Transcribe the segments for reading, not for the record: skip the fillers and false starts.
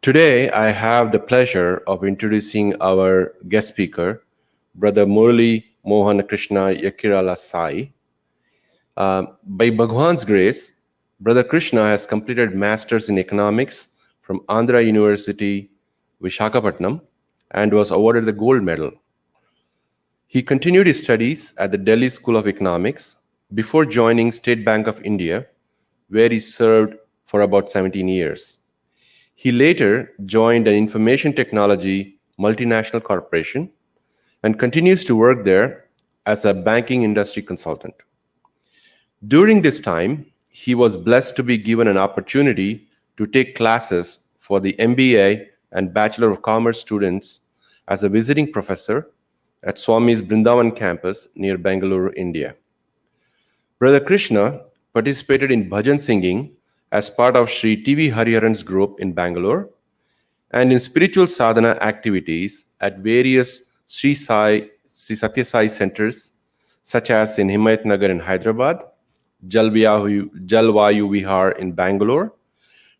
Today, I have the pleasure of introducing our guest speaker, Brother Murali Mohan Krishna Yekkirala Sai. By Bhagwan's grace, Brother Krishna has completed Masters in Economics from Andhra University, Vishakhapatnam, and was awarded the gold medal. He continued his studies at the Delhi School of Economics before joining State Bank of India, where he served for about 17 years. He later joined an information technology multinational corporation and continues to work there as a banking industry consultant. During this time, he was blessed to be given an opportunity to take classes for the MBA and Bachelor of Commerce students as a visiting professor at Swami's Brindavan campus near Bangalore, India. Brother Krishna participated in bhajan singing as part of Sri T.V. Hariharan's group in Bangalore and in spiritual sadhana activities at various Sri Satya Sai centers, such as in Himayat Nagar in Hyderabad, Jalvayu Vihar in Bangalore,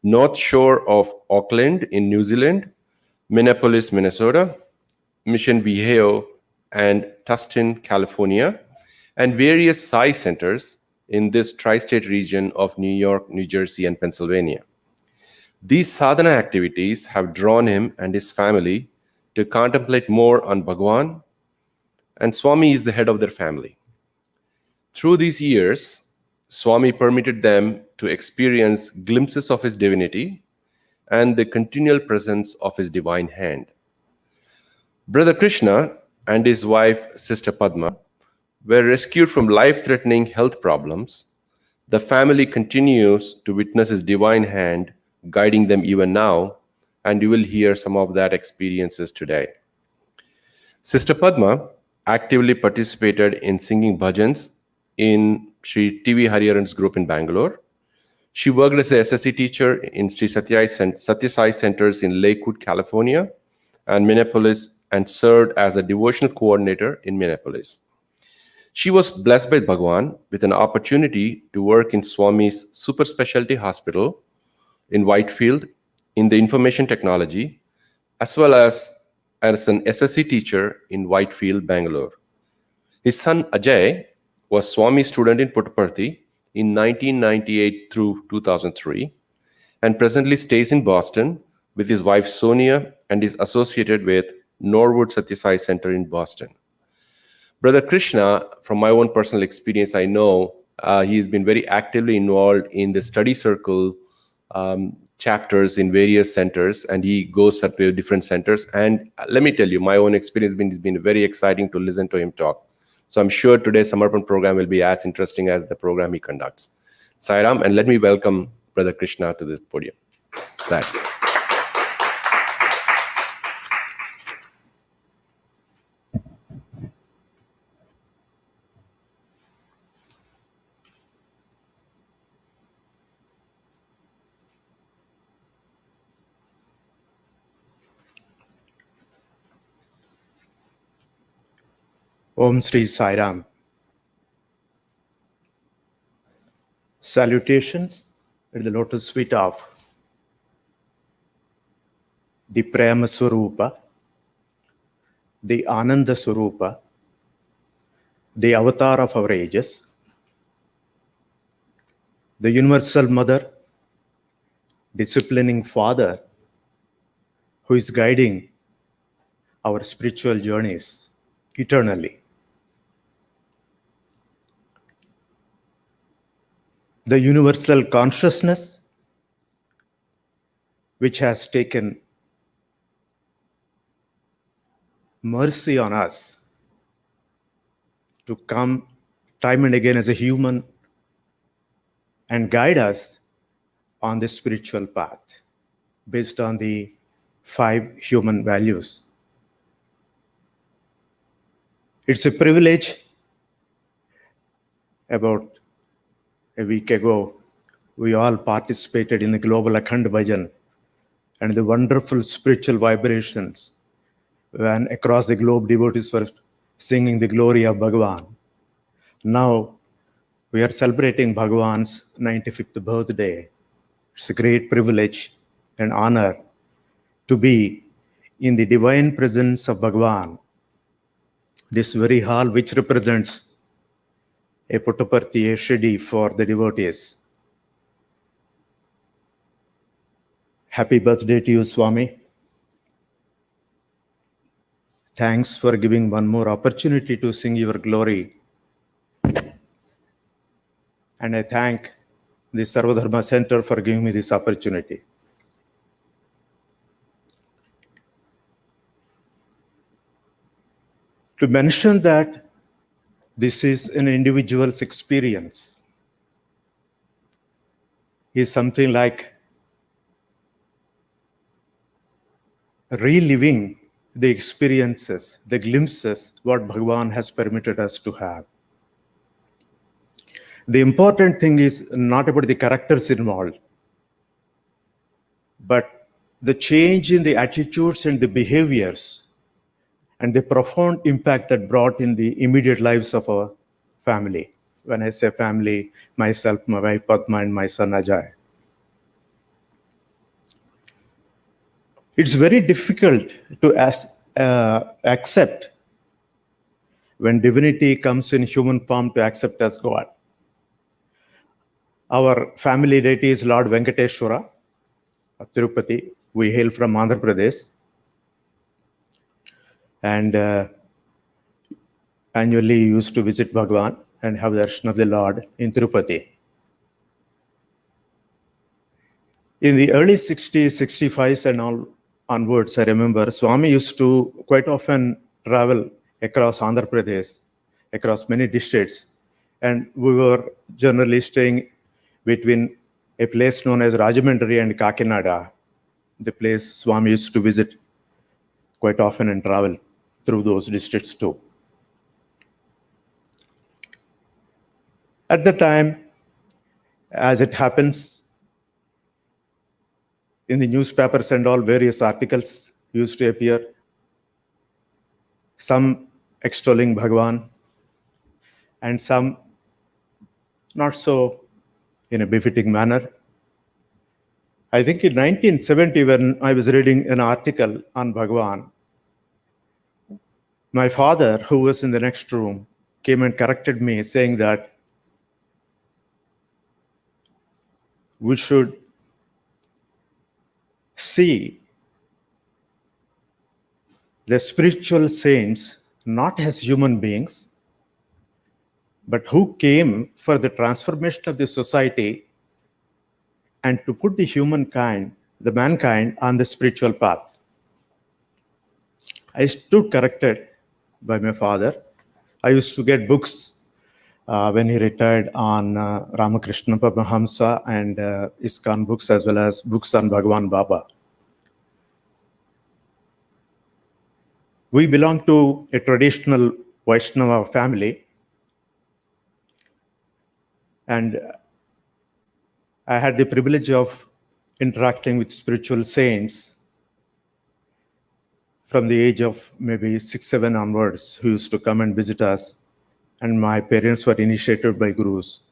North Shore of Auckland in New Zealand, Minneapolis, Minnesota, Mission Viejo and Tustin, California, and various Sai centers in this tri-state region of New York, New Jersey, and Pennsylvania. These sadhana activities have drawn him and his family to contemplate more on Bhagwan, and Swami is the head of their family. Through these years, Swami permitted them to experience glimpses of his divinity and the continual presence of his divine hand. Brother Krishna and his wife, Sister Padma, were rescued from life-threatening health problems. The family continues to witness his divine hand guiding them even now, and you will hear some of that experiences today. Sister Padma actively participated in singing bhajans in Sri T.V. Hariharan's group in Bangalore. She worked as a SSC teacher in Sri Satya Sai centers in Lakewood, California, and Minneapolis, and served as a devotional coordinator in Minneapolis. She was blessed by Bhagwan with an opportunity to work in Swami's super specialty hospital in Whitefield in the information technology, as well as an SSC teacher in Whitefield, Bangalore. His son Ajay was Swami's student in Puttaparthi in 1998 through 2003, and presently stays in Boston with his wife Sonia and is associated with Norwood Satya Sai Center in Boston. Brother Krishna, from my own personal experience, I know he's been very actively involved in the study circle chapters in various centers, and he goes to different centers. And let me tell you, my own experience has been very exciting to listen to him talk. So I'm sure today's Samarpan program will be as interesting as the program he conducts. Sai Ram, and let me welcome Brother Krishna to this podium. Sai. Om Sri Sai Ram. Salutations at the lotus feet of the Prema Swarupa, the Ananda Swarupa, the avatar of our ages, the universal mother, disciplining father, who is guiding our spiritual journeys eternally. The universal consciousness, which has taken mercy on us to come time and again as a human and guide us on the spiritual path based on the 5 human values. It's a privilege. About a week ago, we all participated in the Global Akhand Bhajan and the wonderful spiritual vibrations when across the globe devotees were singing the glory of Bhagavan. Now, we are celebrating Bhagavan's 95th birthday. It's a great privilege and honor to be in the divine presence of Bhagavan. This very hall, which represents a Puttaparthi, a Shidi for the devotees. Happy birthday to you, Swami. Thanks for giving one more opportunity to sing your glory. And I thank the Sarva Dharma Center for giving me this opportunity. To mention that this is an individual's experience is something like reliving the experiences, the glimpses, what Bhagavan has permitted us to have. The important thing is not about the characters involved, but the change in the attitudes and the behaviors and the profound impact that brought in the immediate lives of our family. When I say family, myself, my wife Padma, and my son Ajay. It's very difficult to accept when divinity comes in human form to accept as God. Our family deity is Lord Venkateshwara of Tirupati. We hail from Andhra Pradesh. And annually used to visit Bhagavan and have the darshan of the Lord in Tirupati. In the early 60s, 65s and all onwards, I remember Swami used to quite often travel across Andhra Pradesh, across many districts. And we were generally staying between a place known as Rajahmundry and Kakinada, the place Swami used to visit quite often and travel through those districts too. At the time, as it happens, in the newspapers and all, various articles used to appear, some extolling Bhagavan and some not so in a befitting manner. I think in 1970, when I was reading an article on Bhagavan, my father, who was in the next room, came and corrected me, saying that we should see the spiritual saints not as human beings, but who came for the transformation of the society and to put the humankind, the mankind, on the spiritual path. I stood corrected by my father. I used to get books when he retired on Ramakrishna Paramahamsa and ISKCON books, as well as books on Bhagavan Baba. We belong to a traditional Vaishnava family, and I had the privilege of interacting with spiritual saints from the age of maybe 6, 7 onwards, who used to come and visit us, and my parents were initiated by gurus.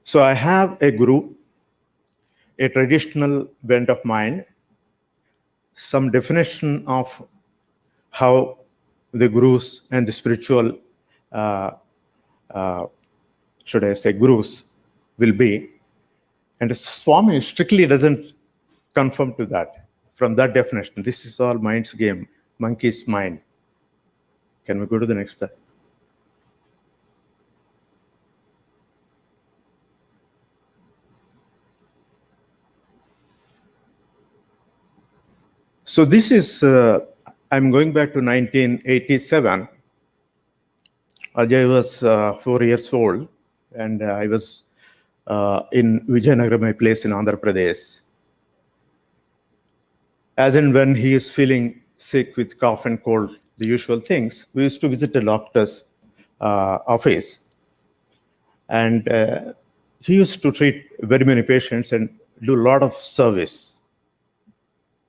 So I have a guru, a traditional bent of mind, some definition of how the gurus and the spiritual, should I say, gurus will be. And Swami strictly doesn't conform to that. From that definition, this is all mind's game, monkey's mind. Can we go to the next slide? So this is, I'm going back to 1987. Ajay was 4 years old, and I was in Vijayanagara, my place in Andhra Pradesh. As and when he is feeling sick with cough and cold, the usual things, we used to visit the doctor's office. And he used to treat very many patients and do a lot of service.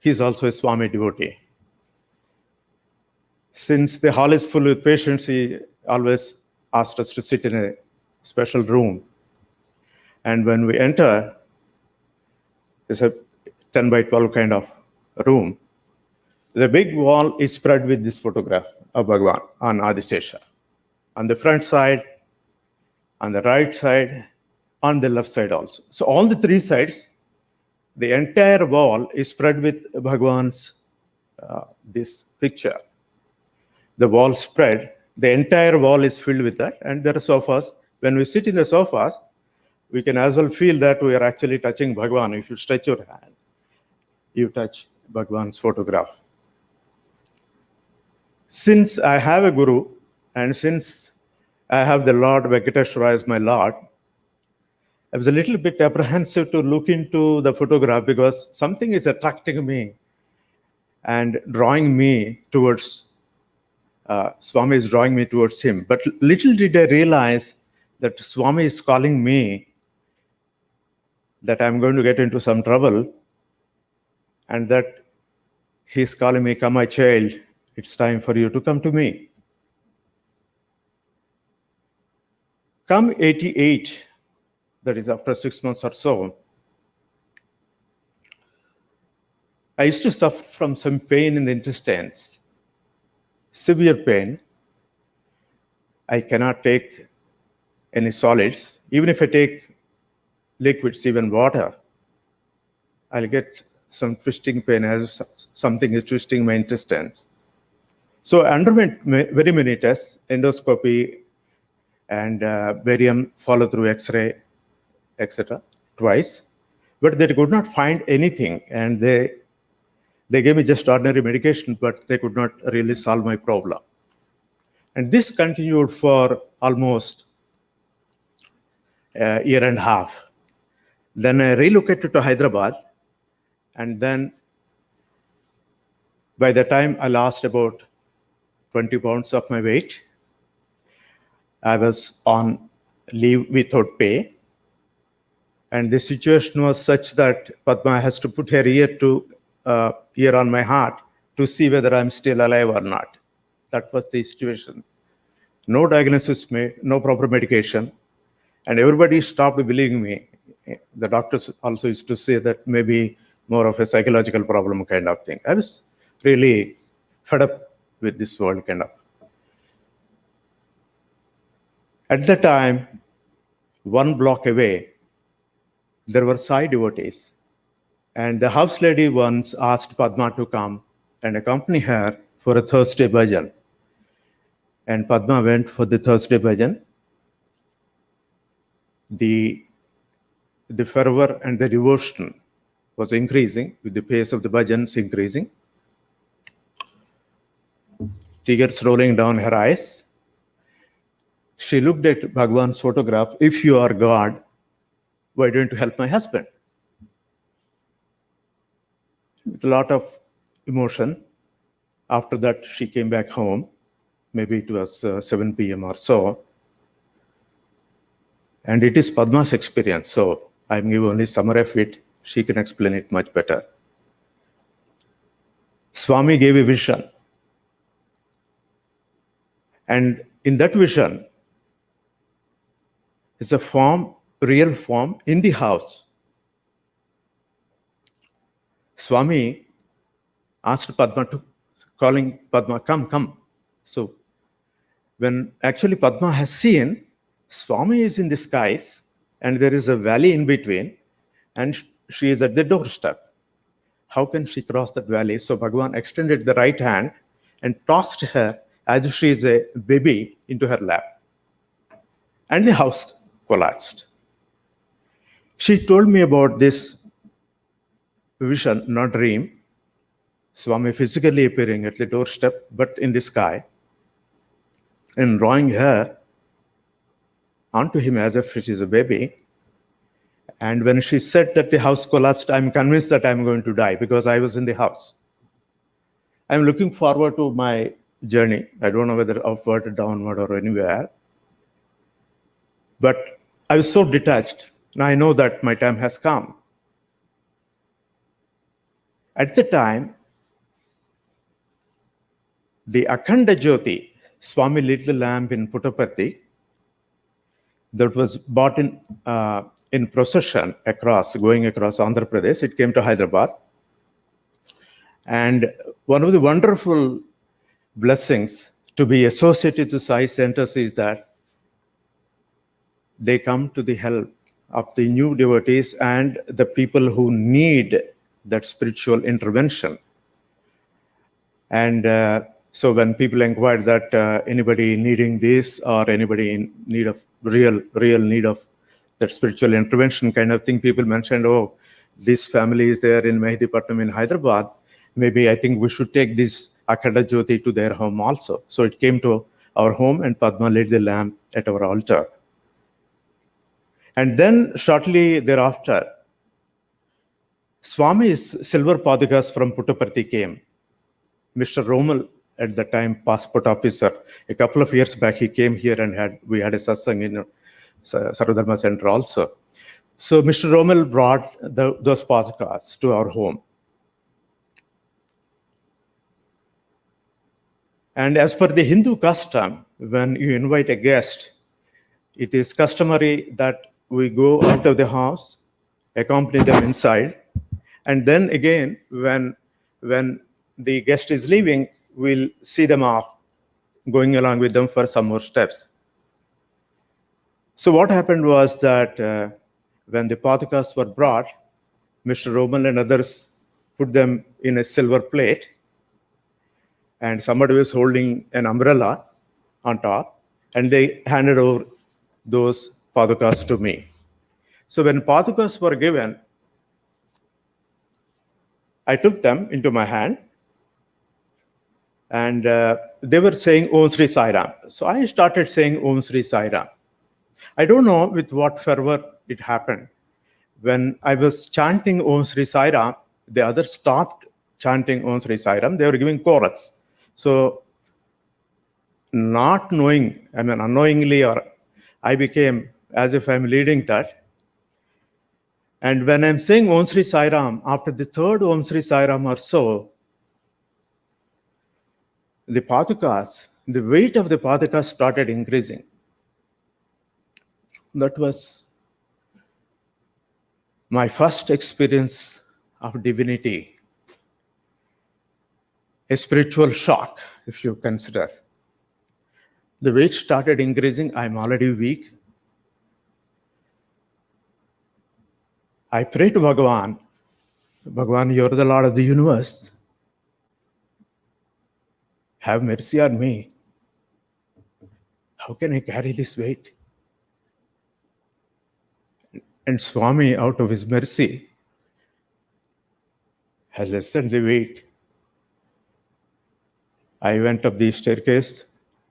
He's also a Swami devotee. Since the hall is full with patients, he always asked us to sit in a special room. And when we enter, It's a 10 by 12 kind of room. The big wall is spread with this photograph of Bhagavan on Adisesha. On the front side, on the right side, on the left side also. So all the three sides, the entire wall is spread with Bhagavan's this picture. The wall spread, the entire wall is filled with that, and there are sofas. When we sit in the sofas, we can as well feel that we are actually touching Bhagavan. If you stretch your hand, you touch Bhagavan's photograph. Since I have a guru, and since I have the Lord Venkateshwara as my Lord, I was a little bit apprehensive to look into the photograph because something is attracting me and drawing me towards, Swami is drawing me towards him. But little did I realize that Swami is calling me, that I'm going to get into some trouble, and that he's calling me, come my child, it's time for you to come to me. Come 88, that is after 6 months or so, I used to suffer from some pain in the intestines, severe pain. I cannot take any solids. Even if I take liquids, even water, I'll get some twisting pain as something is twisting my intestines. So I underwent very many tests, endoscopy and barium follow-through X-ray, etc., twice. But they could not find anything, and they gave me just ordinary medication, but they could not really solve my problem. And this continued for almost a year and a half. Then I relocated to Hyderabad, and then by the time I lost about 20 pounds of my weight, I was on leave without pay. And the situation was such that Padma has to put her ear on my heart to see whether I'm still alive or not. That was the situation. No diagnosis made, no proper medication, and everybody stopped believing me. The doctors also used to say that maybe more of a psychological problem kind of thing. I was really fed up with this world kind of. At the time, 1 block away, there were Sai devotees. And the house lady once asked Padma to come and accompany her for a Thursday bhajan. And Padma went for the Thursday bhajan. The fervor and the devotion was increasing with the pace of the bhajans increasing. Tears rolling down her eyes. She looked at Bhagwan's photograph. If you are God, why don't you help my husband? With a lot of emotion. After that, she came back home. Maybe it was 7 p.m. or so. And it is Padma's experience, so I'm giving only summary of it. She can explain it much better. Swami gave a vision. And in that vision is a form, real form, in the house. Swami asked Padma to, calling Padma, come. So when actually Padma has seen, Swami is in the skies and there is a valley in between and she is at the doorstep. How can she cross that valley? So Bhagavan extended the right hand and tossed her as if she is a baby into her lap. And the house collapsed. She told me about this vision, not dream. Swami physically appearing at the doorstep, but in the sky, and drawing her onto him as if she is a baby. And when she said that the house collapsed, I'm convinced that I'm going to die because I was in the house. I'm looking forward to my journey. I don't know whether upward, downward, or anywhere. But I was so detached. Now I know that my time has come. At the time, the Akhanda Jyoti, Swami lit the lamp in Puttaparthi, that was bought in in procession going across Andhra Pradesh. It came to Hyderabad. And one of the wonderful blessings to be associated to Sai centers is that they come to the help of the new devotees and the people who need that spiritual intervention. And so when people inquire that anybody needing this or anybody in need of real need of that spiritual intervention kind of thing, people mentioned, oh, this family is there in Mehdipatnam in Hyderabad. Maybe I think we should take this Akhanda Jyoti to their home also. So it came to our home and Padma lit the lamp at our altar. And then shortly thereafter, Swami's silver padukas from Puttaparthi came. Mr. Romal, at the time passport officer, a couple of years back, he came here and we had a satsang in Sarva Dharma Center also. So Mr. Romal brought those padukas to our home. And as per the Hindu custom, when you invite a guest, it is customary that we go out of the house, accompany them inside, and then again, when the guest is leaving, we'll see them off, going along with them for some more steps. So what happened was that when the padukas were brought, Mr. Roman and others put them in a silver plate, and somebody was holding an umbrella on top, and they handed over those padukas to me. So when padukas were given, I took them into my hand, and they were saying Om Sri Sai Ram. So I started saying Om Sri Sai Ram. I don't know with what fervor it happened. When I was chanting Om Sri Sai Ram, the others stopped chanting Om Sri Sai Ram. They were giving chorus. So not knowing, unknowingly, or I became as if I'm leading that. And when I'm saying Om Sri Sai Ram, after the third Om Sri Sai Ram or so, the padukas, the weight of the padukas started increasing. That was my first experience of divinity. A spiritual shock, if you consider. The weight started increasing. I'm already weak. I pray to Bhagavan, Bhagavan, you're the Lord of the universe. Have mercy on me. How can I carry this weight? And Swami, out of his mercy, has lessened the weight. I went up the staircase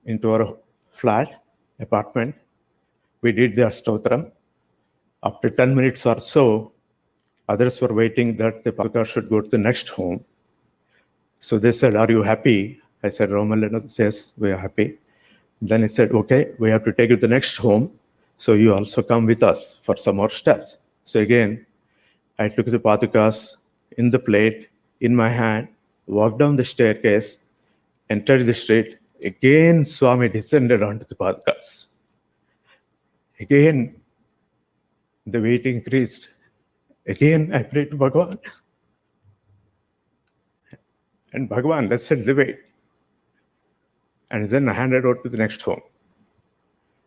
into our flat, apartment. We did the Astotram. After 10 minutes or so, others were waiting that the paduka should go to the next home. So they said, are you happy? I said, Romalena says, we are happy. Then he said, okay, we have to take you to the next home. So you also come with us for some more steps. So again, I took the padukas in the plate, in my hand, walked down the staircase, entered the street. Again, Swami descended onto the padukas. Again, the weight increased. Again, I prayed to Bhagavan. And Bhagavan lessened the weight. And then I handed over to the next home.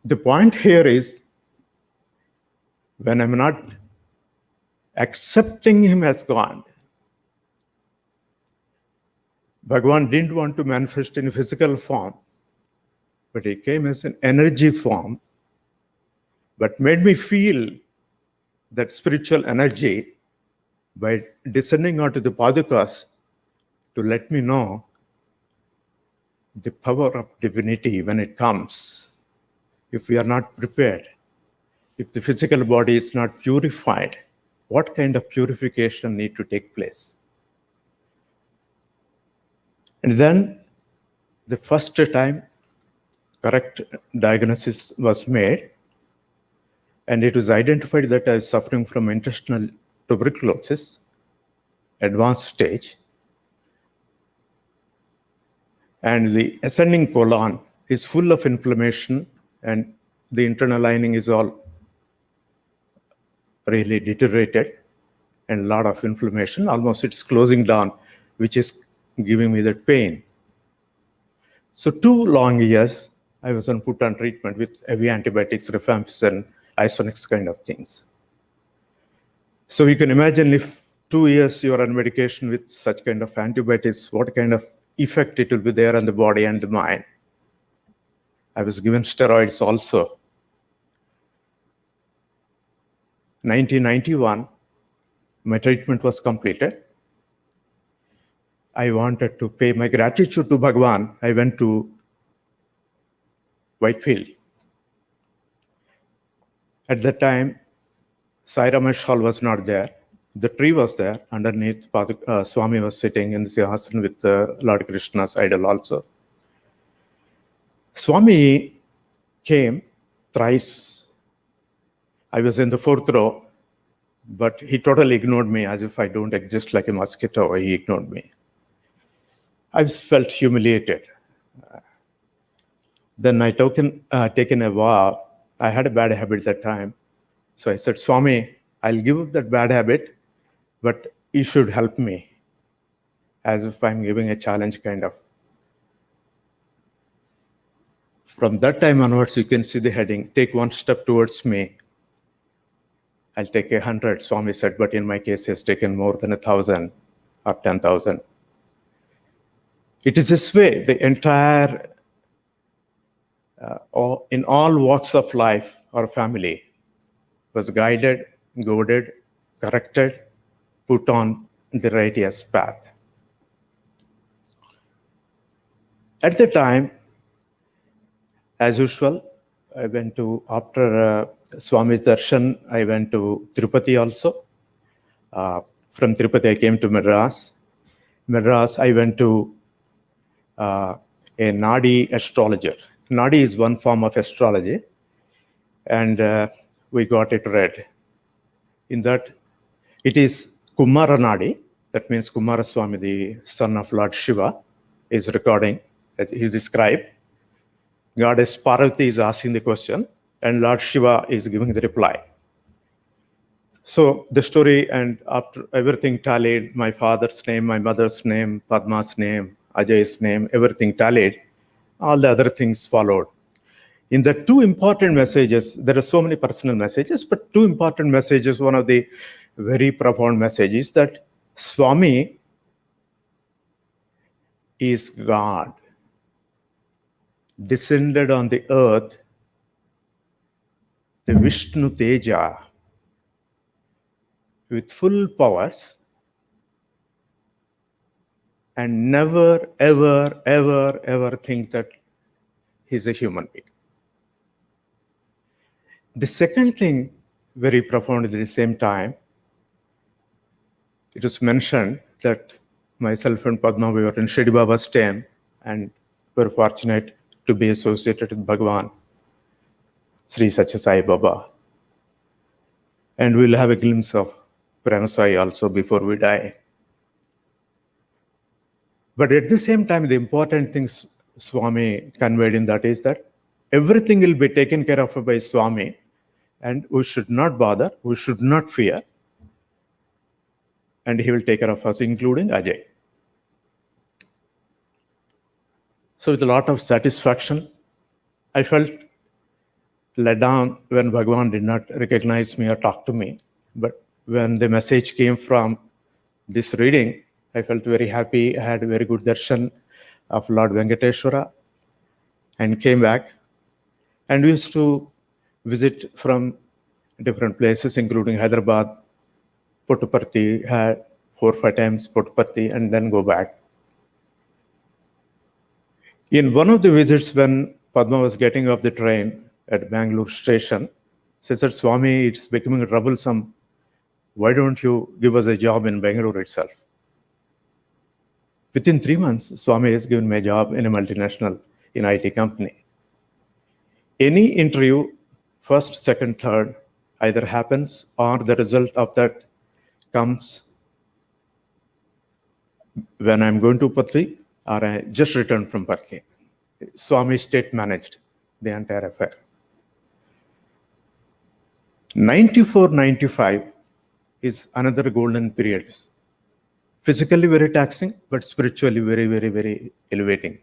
The point here is, when I'm not accepting him as God, Bhagavan didn't want to manifest in a physical form, but he came as an energy form, but made me feel that spiritual energy by descending onto the padukas to let me know the power of divinity when it comes. If we are not prepared, if the physical body is not purified, what kind of purification need to take place? And then the first time correct diagnosis was made, and it was identified that I was suffering from intestinal tuberculosis, advanced stage. And the ascending colon is full of inflammation, and the internal lining is all really deteriorated and a lot of inflammation. Almost it's closing down, which is giving me that pain. So 2 long years, I was put on treatment with heavy antibiotics, rifampicin, isonics kind of things. So you can imagine if 2 years you are on medication with such kind of antibiotics, what kind of effect it will be there on the body and the mind. I was given steroids also. 1991, my treatment was completed. I wanted to pay my gratitude to Bhagwan. I went to Whitefield. At that time, Sai Ramesh Hall was not there. The tree was there. Underneath, Swami was sitting in the Sihasan with Lord Krishna's idol also. Swami came thrice. I was in the 4th row, but he totally ignored me as if I don't exist, like a mosquito. He ignored me. I felt humiliated. Then I taken a vow. I had a bad habit at that time. So I said, Swami, I'll give up that bad habit, but you should help me, as if I'm giving a challenge kind of. From that time onwards, you can see the heading, take 1 step towards me. I'll take 100, Swami said, but in my case, he has taken more than 1,000 or 10,000. It is this way, the entire, in all walks of life, our family was guided, goaded, corrected, put on the righteous path. At the time, as usual, I went to, after Swami's darshan, I went to Tirupati also. From Tirupati, I came to Madras. Madras, I went to a Nadi astrologer. Nadi is one form of astrology, and we got it read. In that, it is Kumara Nadi, that means Kumara Swami, the son of Lord Shiva, is recording, he's the scribe. Goddess Parvati is asking the question, and Lord Shiva is giving the reply. So the story, and after everything tallied, my father's name, my mother's name, Padma's name, Ajay's name, everything tallied, all the other things followed. In the 2 important messages, there are so many personal messages, but 2 important messages, one of the very profound messages that Swami is God, descended on the earth, the Vishnu Teja, with full powers, and never, ever, ever, ever think that he's a human being. The second thing, very profound at the same time, it was mentioned that myself and Padma, we were in Shirdi Baba's time, and we were fortunate to be associated with Bhagavan, Sri Satya Sai Baba. And we'll have a glimpse of Prema Sai also before we die. But at the same time, the important things Swami conveyed in that is that everything will be taken care of by Swami, and we should not bother, we should not fear, and he will take care of us, including Ajay. So with a lot of satisfaction, I felt let down when Bhagavan did not recognize me or talk to me. But when the message came from this reading, I felt very happy. I had a very good darshan of Lord Venkateshwara and came back. And we used to visit from different places, including Hyderabad, Puttaparthi, had 4 or 5 times Puttaparthi, and then go back. In one of the visits, when Padma was getting off the train at Bangalore station, she said, Swami, it's becoming troublesome. Why don't you give us a job in Bangalore itself? Within 3 months, Swami has given me a job in a multinational in IT company. Any interview, first, second, third, either happens or the result of that comes when I'm going to Patli or I just returned from Patli. Swami state managed the entire affair. 94-95 is another golden period. Physically very taxing, but spiritually very, very, very elevating.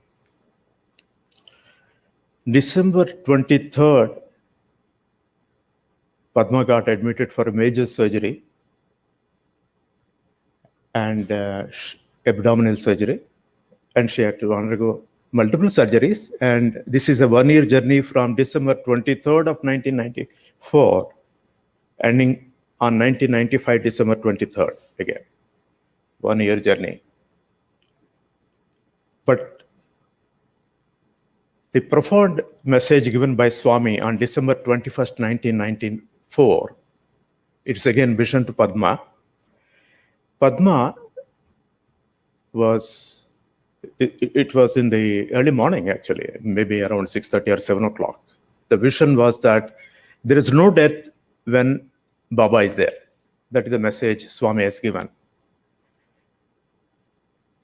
December 23rd, Padma got admitted for a major surgery and abdominal surgery, and she had to undergo multiple surgeries. And this is a one-year journey from December 23rd of 1994, ending on 1995, December 23rd again. One-year journey. But the profound message given by Swami on December 21st, 1994, it's again vision to Padma. Padma was, it was in the early morning actually, maybe around 6:30 or 7 o'clock. The vision was that there is no death when Baba is there. That is the message Swami has given.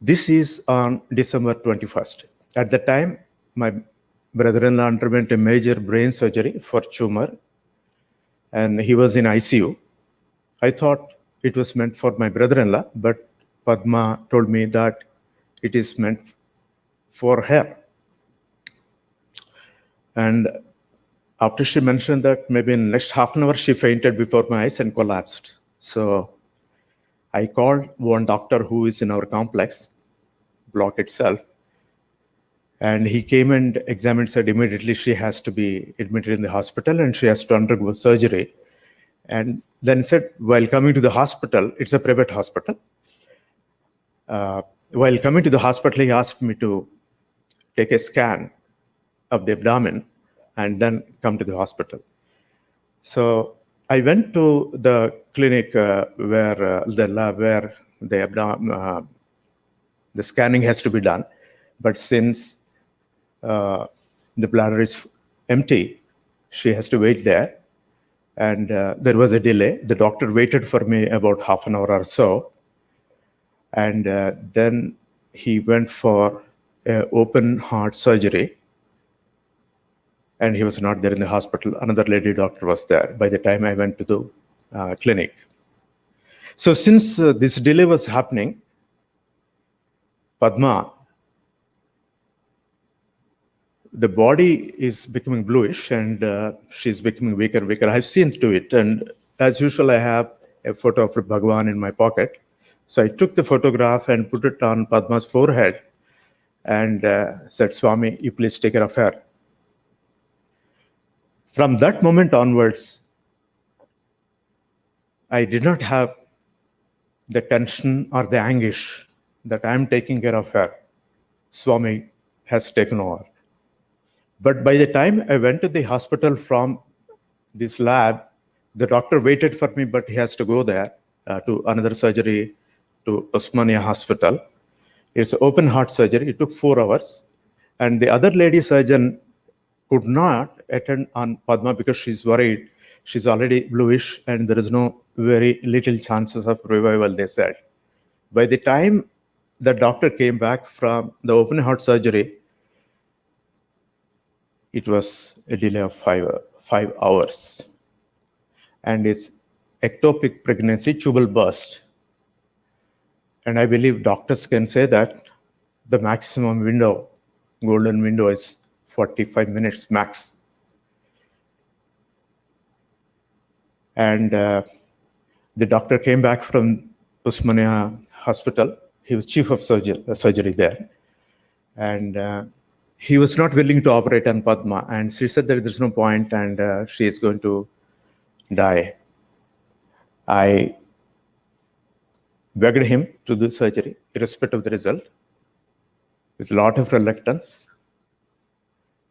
This is on December 21st. At the time, my brother-in-law underwent a major brain surgery for tumor, and he was in ICU. I thought it was meant for my brother-in-law, but Padma told me that it is meant for her. And after she mentioned that, maybe in the next half an hour, she fainted before my eyes and collapsed. So I called one doctor who is in our complex block itself, and he came and examined, said immediately she has to be admitted in the hospital and she has to undergo surgery. And then said, while coming to the hospital, it's a private hospital. While coming to the hospital, he asked me to take a scan of the abdomen and then come to the hospital. So I went to the clinic where the lab where the abdomen, the scanning has to be done. But since the bladder is empty, she has to wait there. And there was a delay. The doctor waited for me about half an hour or so. And then he went for open heart surgery. And he was not there in the hospital. Another lady doctor was there by the time I went to the clinic. So since this delay was happening, Padma, the body is becoming bluish and she's becoming weaker and weaker. I've seen to it. And as usual, I have a photo of Bhagwan in my pocket. So I took the photograph and put it on Padma's forehead and said, Swami, you please take care of her. From that moment onwards, I did not have the tension or the anguish that I'm taking care of her. Swami has taken over. But by the time I went to the hospital from this lab, the doctor waited for me, but he has to go there to another surgery to Osmania Hospital. It's open heart surgery. It took 4 hours. And the other lady surgeon could not attend on Padma because she's worried. She's already bluish and there is no very little chances of revival, they said. By the time the doctor came back from the open heart surgery, it was a delay of 5 hours. And it's ectopic pregnancy, tubal burst. And I believe doctors can say that the maximum window, golden window, is 45 minutes max. And the doctor came back from Osmania Hospital. He was chief of surgery there. And he was not willing to operate on Padma. And she said that there's no point and she is going to die. I begged him to do surgery, irrespective of the result, with a lot of reluctance.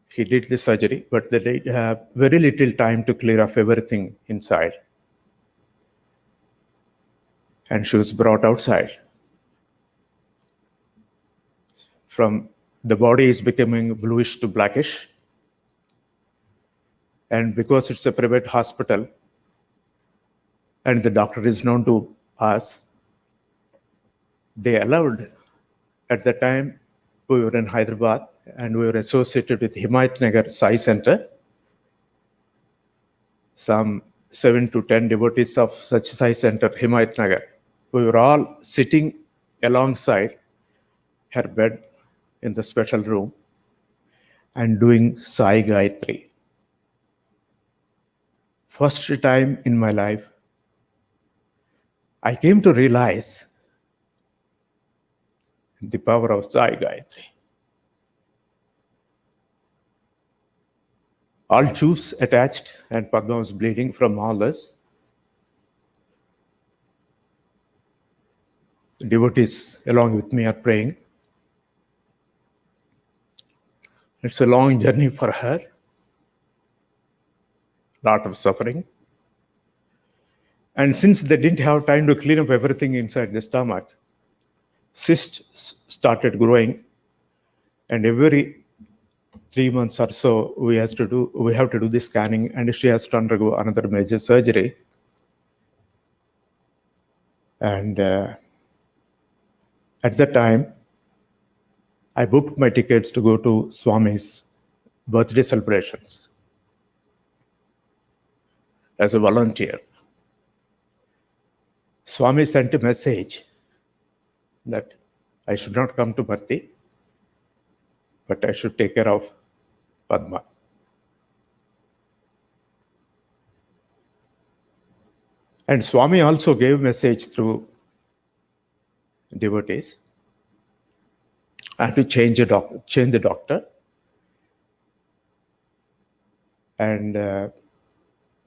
He did the surgery, but they had very little time to clear off everything inside. And she was brought outside. From the body is becoming bluish to blackish. And because it's a private hospital, and the doctor is known to us, they allowed, at the time, we were in Hyderabad, and we were associated with Himayat Nagar Sai Center. Some 7 to 10 devotees of Sathya Sai Center, Himayat Nagar. We were all sitting alongside her bed in the special room and doing Sai Gayatri. First time in my life, I came to realize the power of Sai Gayatri. All tubes attached and Padma was bleeding from all this. Devotees along with me are praying. It's a long journey for her. Lot of suffering. And since they didn't have time to clean up everything inside the stomach, cysts started growing, and every 3 months or so we have to do the scanning, and she has to undergo another major surgery. And at that time, I booked my tickets to go to Swami's birthday celebrations as a volunteer. Swami sent a message that I should not come to birthday, but I should take care of Padma. And Swami also gave a message through devotees. I have to change the doctor. And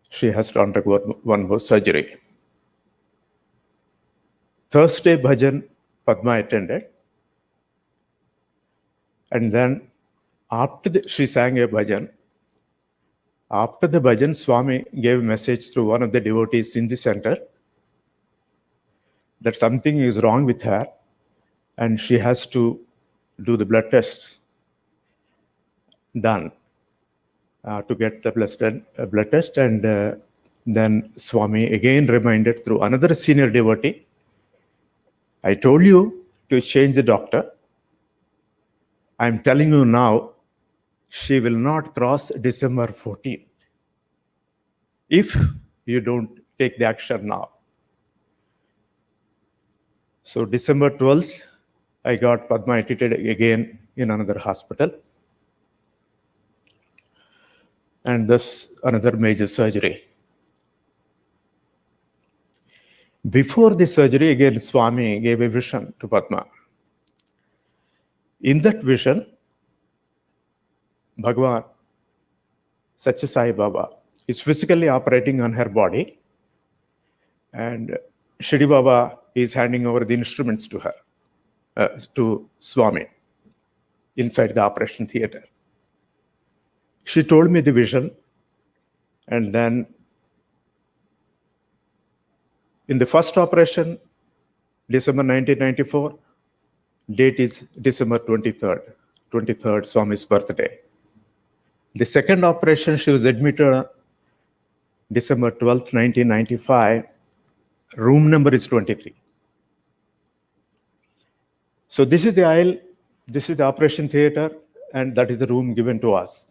she has to undergo one more surgery. Thursday bhajan, Padma attended. And then she sang a bhajan. After the bhajan, Swami gave a message through one of the devotees in the center that something is wrong with her and she has to do the blood tests done to get the blood test. And then Swami again reminded through another senior devotee, I told you to change the doctor. I'm telling you now, she will not cross December 14th if you don't take the action now. So December 12th, I got Padma treated again in another hospital. And thus another major surgery. Before the surgery, again, Swami gave a vision to Padma. In that vision, Bhagavan, Sathya Sai Baba, is physically operating on her body, and Shri Baba is handing over the instruments to her, to Swami, inside the operation theater. She told me the vision, and then in the first operation, December 1994, date is December 23rd, Swami's birthday. The second operation, she was admitted on December 12th, 1995. Room number is 23. So this is the aisle, this is the operation theater, and that is the room given to us.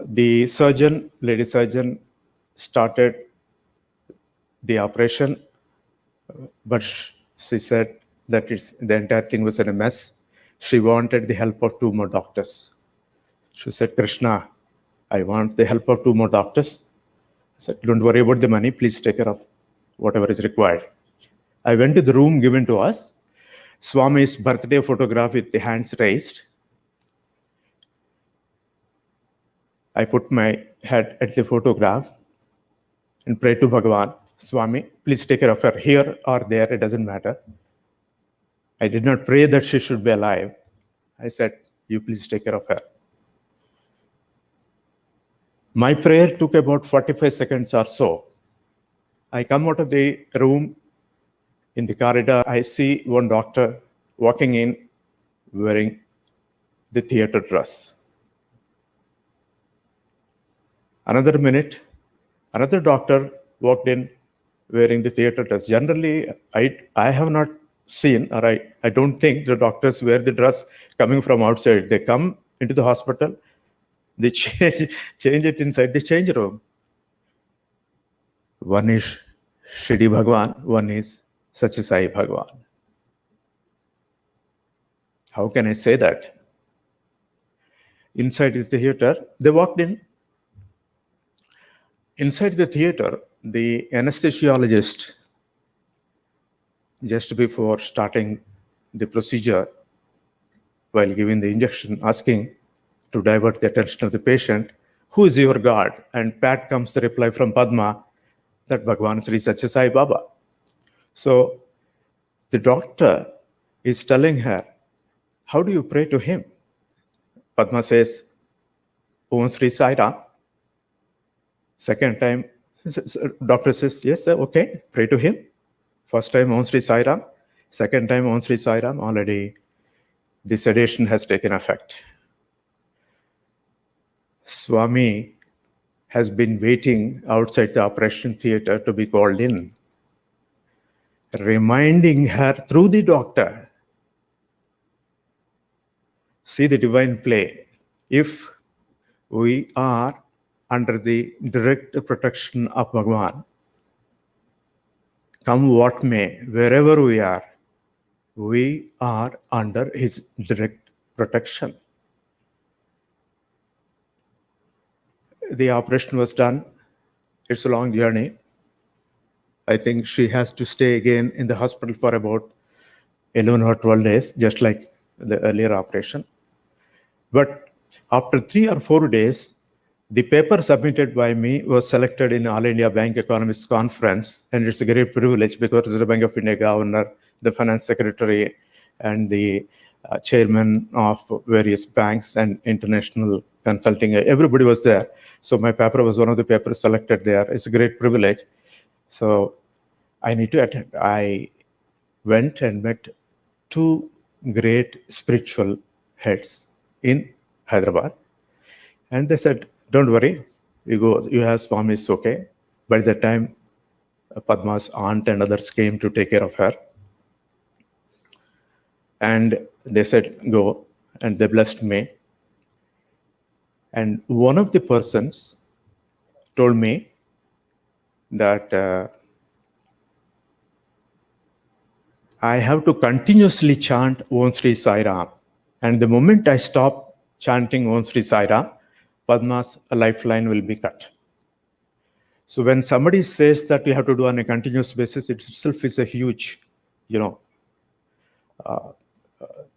The surgeon, lady surgeon, started the operation, but she said that the entire thing was in a mess. She wanted the help of 2 more doctors. She said, Krishna, I want the help of 2 more doctors. I said, don't worry about the money. Please take care of whatever is required. I went to the room given to us. Swami's birthday photograph with the hands raised. I put my head at the photograph and prayed to Bhagavan, Swami, please take care of her here or there, it doesn't matter. I did not pray that she should be alive. I said, you please take care of her. My prayer took about 45 seconds or so. I come out of the room. In the corridor, I see one doctor walking in wearing the theater dress. Another minute, another doctor walked in wearing the theater dress. Generally, I have not seen, or I don't think the doctors wear the dress coming from outside. They come into the hospital They change it inside the change room. One is Shri Bhagwan, one is Satya Sai Bhagwan. How can I say that? Inside the theater, they walked in. Inside the theater, the anesthesiologist, just before starting the procedure, while giving the injection, asking to divert the attention of the patient, who is your God? And pat comes the reply from Padma that Bhagwan Sri Satya Sai Baba. So the doctor is telling her, how do you pray to him? Padma says, Om Sri Sai Ram. Second time, doctor says, yes, sir, okay, pray to him. First time, Om Sri Sai Ram. Second time, Om Sri Sai Ram. Already the sedation has taken effect. Swami has been waiting outside the operation theater to be called in, reminding her through the doctor. See the divine play. If we are under the direct protection of Bhagwan, come what may, wherever we are under his direct protection. The operation was done. It's a long journey. I think she has to stay again in the hospital for about 11 or 12 days, just like the earlier operation. But after 3 or 4 days, the paper submitted by me was selected in All India Bank Economists Conference, and it's a great privilege because the Bank of India governor, the finance secretary, and the chairman of various banks and international consulting, everybody was there. So my paper was one of the papers selected there. It's a great privilege. So I need to attend. I went and met 2 great spiritual heads in Hyderabad. And they said, don't worry, you have Swami, it's okay. By the time Padma's aunt and others came to take care of her. And they said, go, and they blessed me. And one of the persons told me that I have to continuously chant Om Sri Sai Ram. And the moment I stop chanting Om Sri Sai Ram, Padma's lifeline will be cut. So when somebody says that you have to do on a continuous basis, it itself is a huge,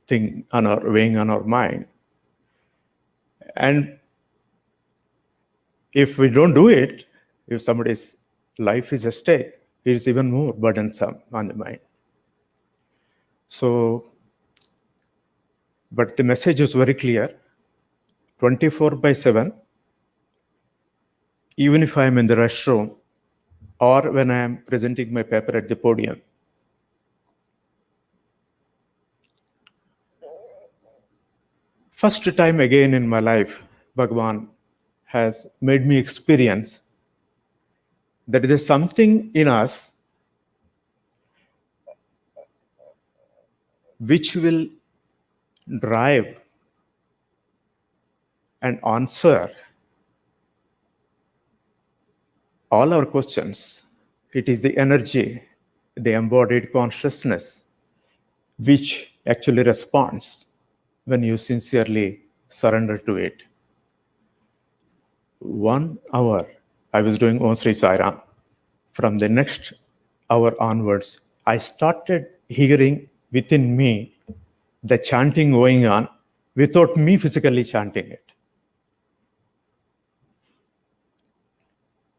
thing weighing on our mind. And if we don't do it, if somebody's life is at stake, it is even more burdensome on the mind. So, but the message is very clear, 24/7, even if I am in the restroom or when I am presenting my paper at the podium. First time again in my life, Bhagwan has made me experience that there is something in us which will drive and answer all our questions. It is the energy, the embodied consciousness, which actually responds when you sincerely surrender to it. 1 hour, I was doing Om Sri Sai Ram. From the next hour onwards, I started hearing within me the chanting going on without me physically chanting it.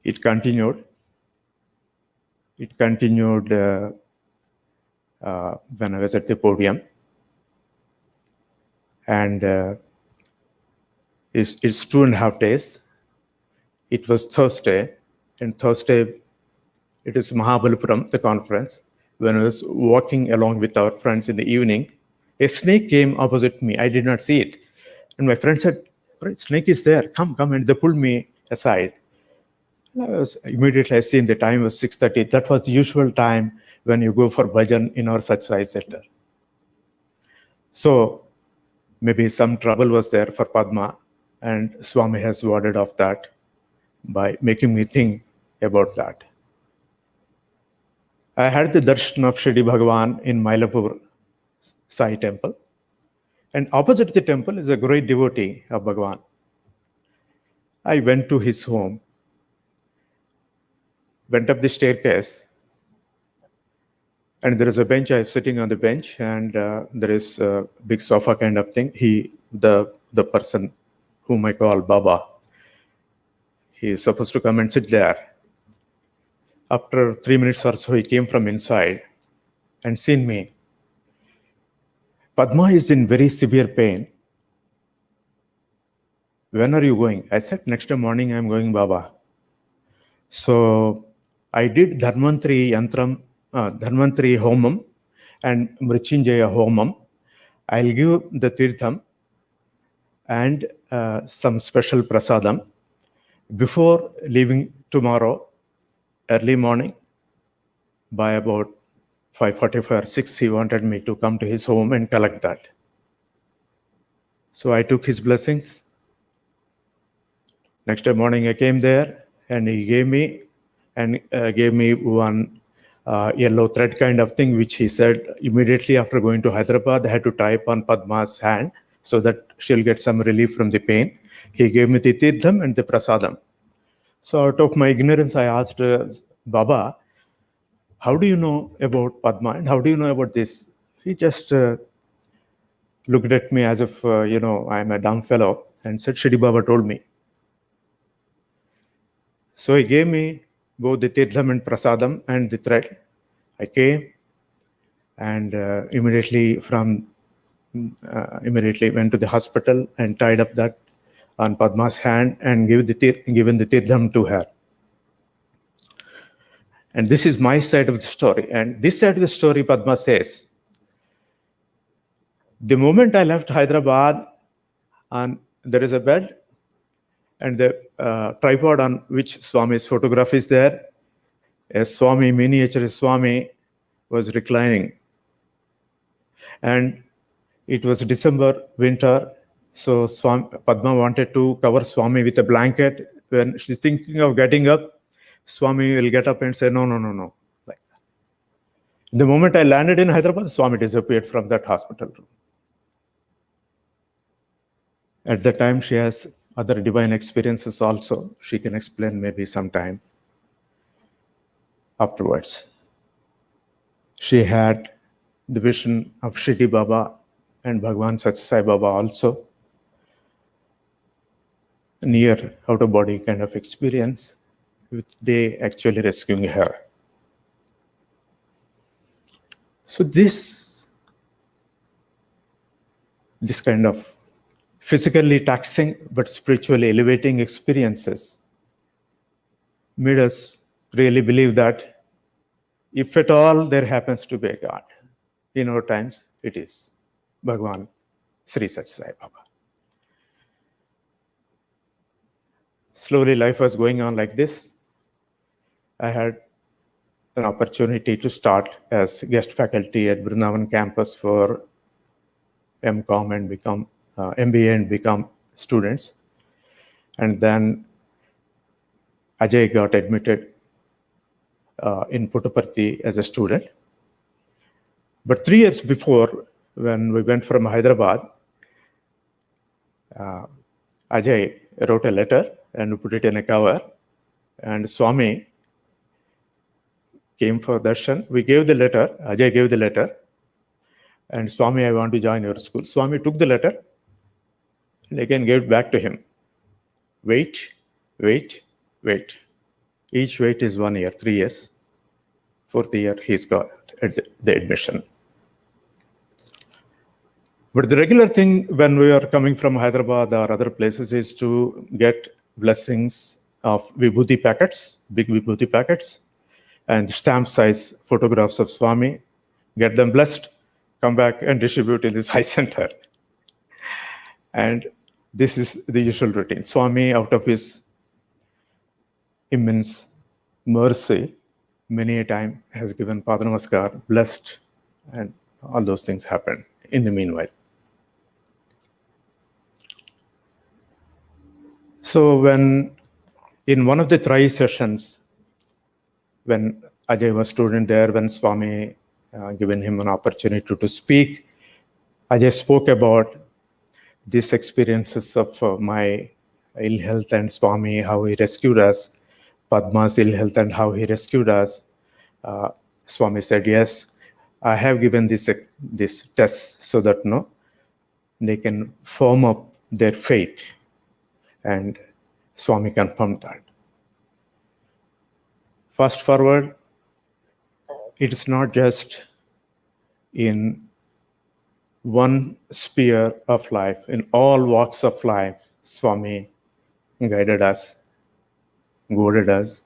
It continued. It continued when I was at the podium. And it's 2.5 days. It was Thursday. And Thursday, it is Mahabalipuram, the conference. When I was walking along with our friends in the evening, a snake came opposite me. I did not see it. And my friend said, snake is there. Come. And they pulled me aside. Immediately I seen the time was 6:30. That was the usual time when you go for bhajan in our Satsai center. So maybe some trouble was there for Padma. And Swami has warded off that by making me think about that. I had the darshan of Shri Bhagavan in Mylapore Sai temple. And opposite the temple is a great devotee of Bhagavan. I went to his home, went up the staircase, and there is a bench. I'm sitting on the bench, and there is a big sofa kind of thing. The person whom I call Baba, he is supposed to come and sit there. After 3 minutes or so, he came from inside and seen me. Padma is in very severe pain. When are you going? I said, next morning I'm going, Baba. So I did Dharmantri Homam and Mrichinjaya Homam. I'll give the Tirtham and some special prasadam. Before leaving tomorrow, early morning, by about 5:45 or 6, he wanted me to come to his home and collect that. So I took his blessings. Next morning I came there, and he gave me one yellow thread kind of thing, which he said immediately after going to Hyderabad, I had to tie on Padma's hand so that she'll get some relief from the pain. He gave me the tirtham and the prasadam. So out of my ignorance, I asked Baba, how do you know about Padma and how do you know about this? He just looked at me as if, I'm a dumb fellow and said, Shri Baba told me. So he gave me both the tirtham and prasadam and the thread. I came and immediately went to the hospital and tied up that on Padma's hand and given the tirtham to her. And this is my side of the story. And this side of the story, Padma says, the moment I left Hyderabad, and there is a bed, and the tripod on which Swami's photograph is there, a Swami, miniature Swami, was reclining. And it was December, winter, so Padma wanted to cover Swami with a blanket. When she's thinking of getting up, Swami will get up and say, no. Like that. The moment I landed in Hyderabad, Swami disappeared from that hospital room. At the time, she has other divine experiences also. She can explain maybe sometime afterwards. She had the vision of Shri Baba and Bhagwan Satya Sai Baba also. Near out-of-body kind of experience, with they actually rescuing her. So this kind of physically taxing but spiritually elevating experiences made us really believe that if at all there happens to be a God, in our times it is Bhagwan Sri Satya Sai Baba. Slowly life was going on like this. I had an opportunity to start as guest faculty at Vrindavan campus for MCOM and become MBA and become students. And then Ajay got admitted in Puttaparthi as a student. But 3 years before, when we went from Hyderabad, Ajay wrote a letter and put it in a cover. And Swami came for darshan. We gave the letter. Ajay gave the letter. And Swami, I want to join your school. Swami took the letter and again gave it back to him. Wait. Each wait is 1 year, 3 years. 4th year, he's got the admission. But the regular thing when we are coming from Hyderabad or other places is to get blessings of vibhuti packets, big vibhuti packets, and stamp size photographs of Swami, get them blessed, come back and distribute in the Sai Center. And this is the usual routine. Swami, out of his immense mercy, many a time has given Padanamaskar, blessed, and all those things happen in the meanwhile. So in one of the Trai sessions, when Ajay was student there, when Swami given him an opportunity to speak, Ajay spoke about these experiences of my ill health and Swami, how he rescued us, Padma's ill health and how he rescued us. Swami said, yes, I have given this test so that they can firm up their faith. And Swami confirmed that. Fast forward, it is not just in one sphere of life, in all walks of life, Swami guided us, goaded us,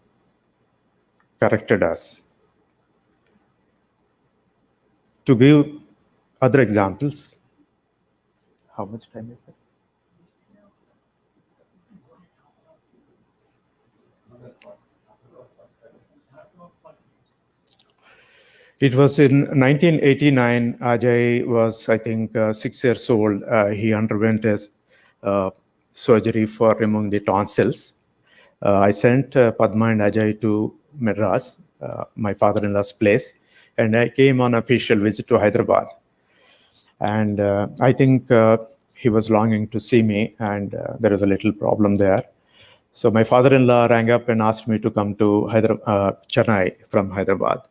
corrected us. To give other examples, how much time is there? It was in 1989. Ajay was, I think, 6 years old. He underwent a surgery for removing the tonsils. I sent Padma and Ajay to Madras, my father-in-law's place, and I came on official visit to Hyderabad. And I think he was longing to see me, and there was a little problem there. So my father-in-law rang up and asked me to come to Chennai from Hyderabad.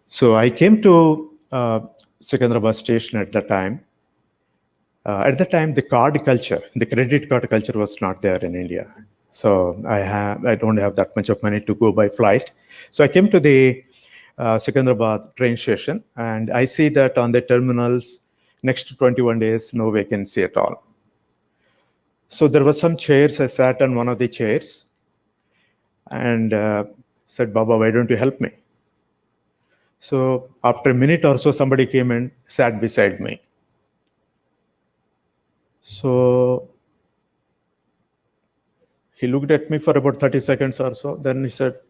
So I came to Secunderabad station at that time. At that time, the credit card culture was not there in India. So I don't have that much of money to go by flight. So I came to the Secunderabad train station, and I see that on the terminals, next 21 days, no vacancy at all. So there were some chairs. I sat on one of the chairs and said, Baba, why don't you help me? So after a minute or so, somebody came and sat beside me. So he looked at me for about 30 seconds or so. Then he said,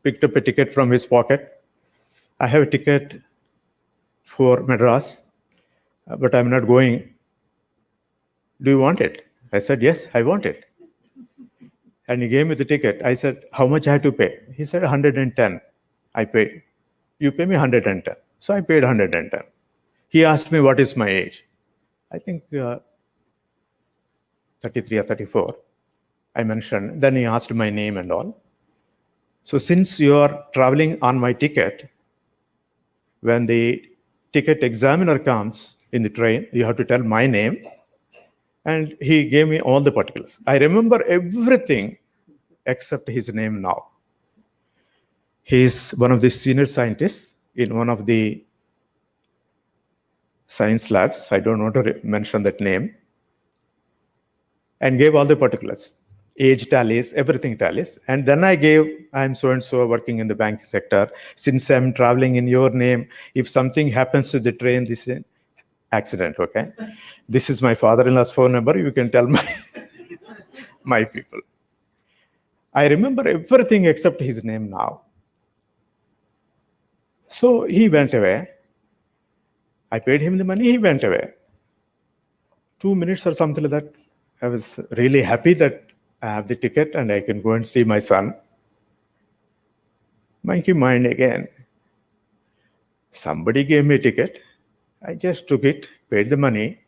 picked up a ticket from his pocket. I have a ticket for Madras, but I'm not going. Do you want it? I said, yes, I want it. And he gave me the ticket. I said, how much I had to pay? He said, 110. I paid. You pay me 110. So I paid 110. He asked me, what is my age? I think 33 or 34. I mentioned. Then he asked my name and all. So since you are traveling on my ticket, when the ticket examiner comes in the train, you have to tell my name. And he gave me all the particulars. I remember everything except his name now. He's one of the senior scientists in one of the science labs. I don't want to mention that name. And gave all the particulars. Age tallies, everything tallies. And then I'm so-and-so working in the banking sector. Since I'm traveling in your name, if something happens to the train, this is an accident, okay? This is my father-in-law's phone number. You can tell my people. I remember everything except his name now. So he went away. I paid him the money, he went away. 2 minutes or something like that. I was really happy that I have the ticket and I can go and see my son. Monkey mind again. Somebody gave me a ticket. I just took it, paid the money.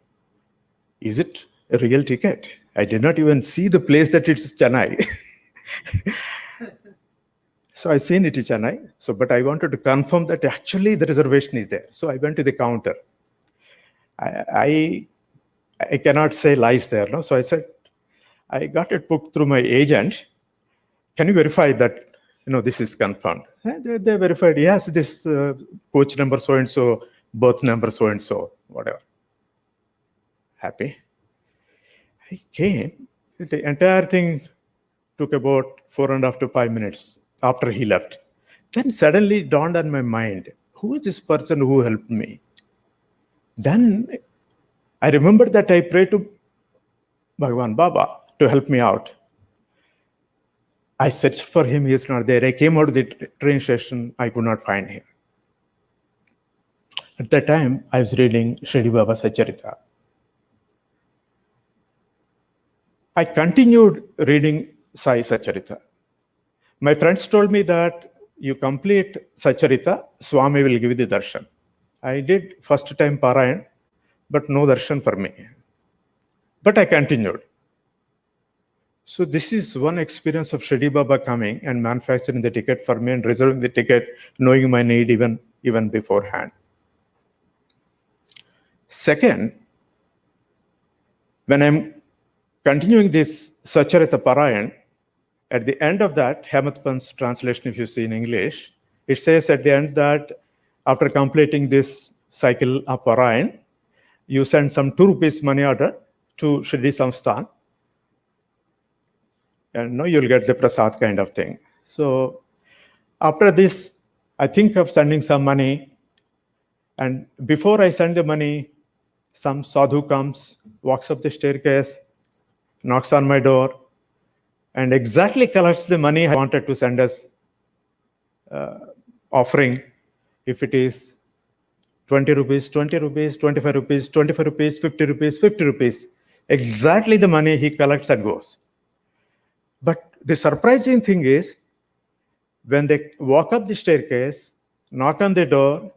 Is it a real ticket? I did not even see the place that it's Chennai. So I seen it in Chennai. But I wanted to confirm that actually the reservation is there. So I went to the counter. I cannot say lies there. No? So I said, I got it booked through my agent. Can you verify that this is confirmed? They verified, yes, this coach number so-and-so, birth number so-and-so, whatever. Happy. I came. The entire thing took about 4.5 to 5 minutes after he left. Then suddenly dawned on my mind, who is this person who helped me? Then I remembered that I prayed to Bhagavan Baba to help me out. I searched for him, he is not there. I came out of the train station, I could not find him. At that time, I was reading Shri Baba Sacharita. I continued reading Sai Sacharita. My friends told me that you complete Sacharita, Swami will give you the darshan. I did first time Parayan, but no darshan for me. But I continued. So this is one experience of Shri Baba coming and manufacturing the ticket for me and reserving the ticket, knowing my need even beforehand. Second, when I'm continuing this Sacharita Parayan, at the end of that, Hemant Pant's translation, if you see in English, it says at the end that after completing this cycle of Parayan, you send some 2 rupees money order to Shri Samsthan, and you'll get the prasad kind of thing. So after this, I think of sending some money, and before I send the money, some sadhu comes, walks up the staircase, knocks on my door, and exactly collects the money I wanted to send us offering. If it is 20 rupees, 20 rupees, 25 rupees, 25 rupees, 50 rupees, 50 rupees, exactly the money he collects and goes. But the surprising thing is, when they walk up the staircase, knock on the door,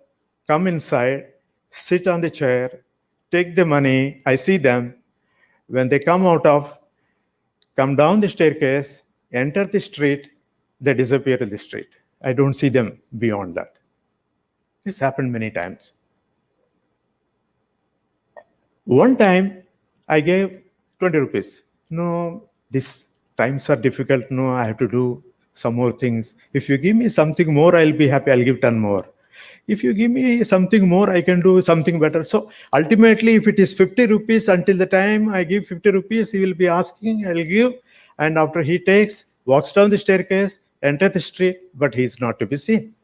come inside, sit on the chair, take the money, I see them. When they come down the staircase, enter the street, they disappear in the street. I don't see them beyond that. This happened many times. One time, I gave 20 rupees. No, these times are difficult. No, I have to do some more things. If you give me something more, I'll be happy. I'll give 10 more. If you give me something more, I can do something better. So ultimately, if it is 50 rupees, until the time I give 50 rupees, he will be asking, I'll give. And after he takes, walks down the staircase, enter the street, but he is not to be seen.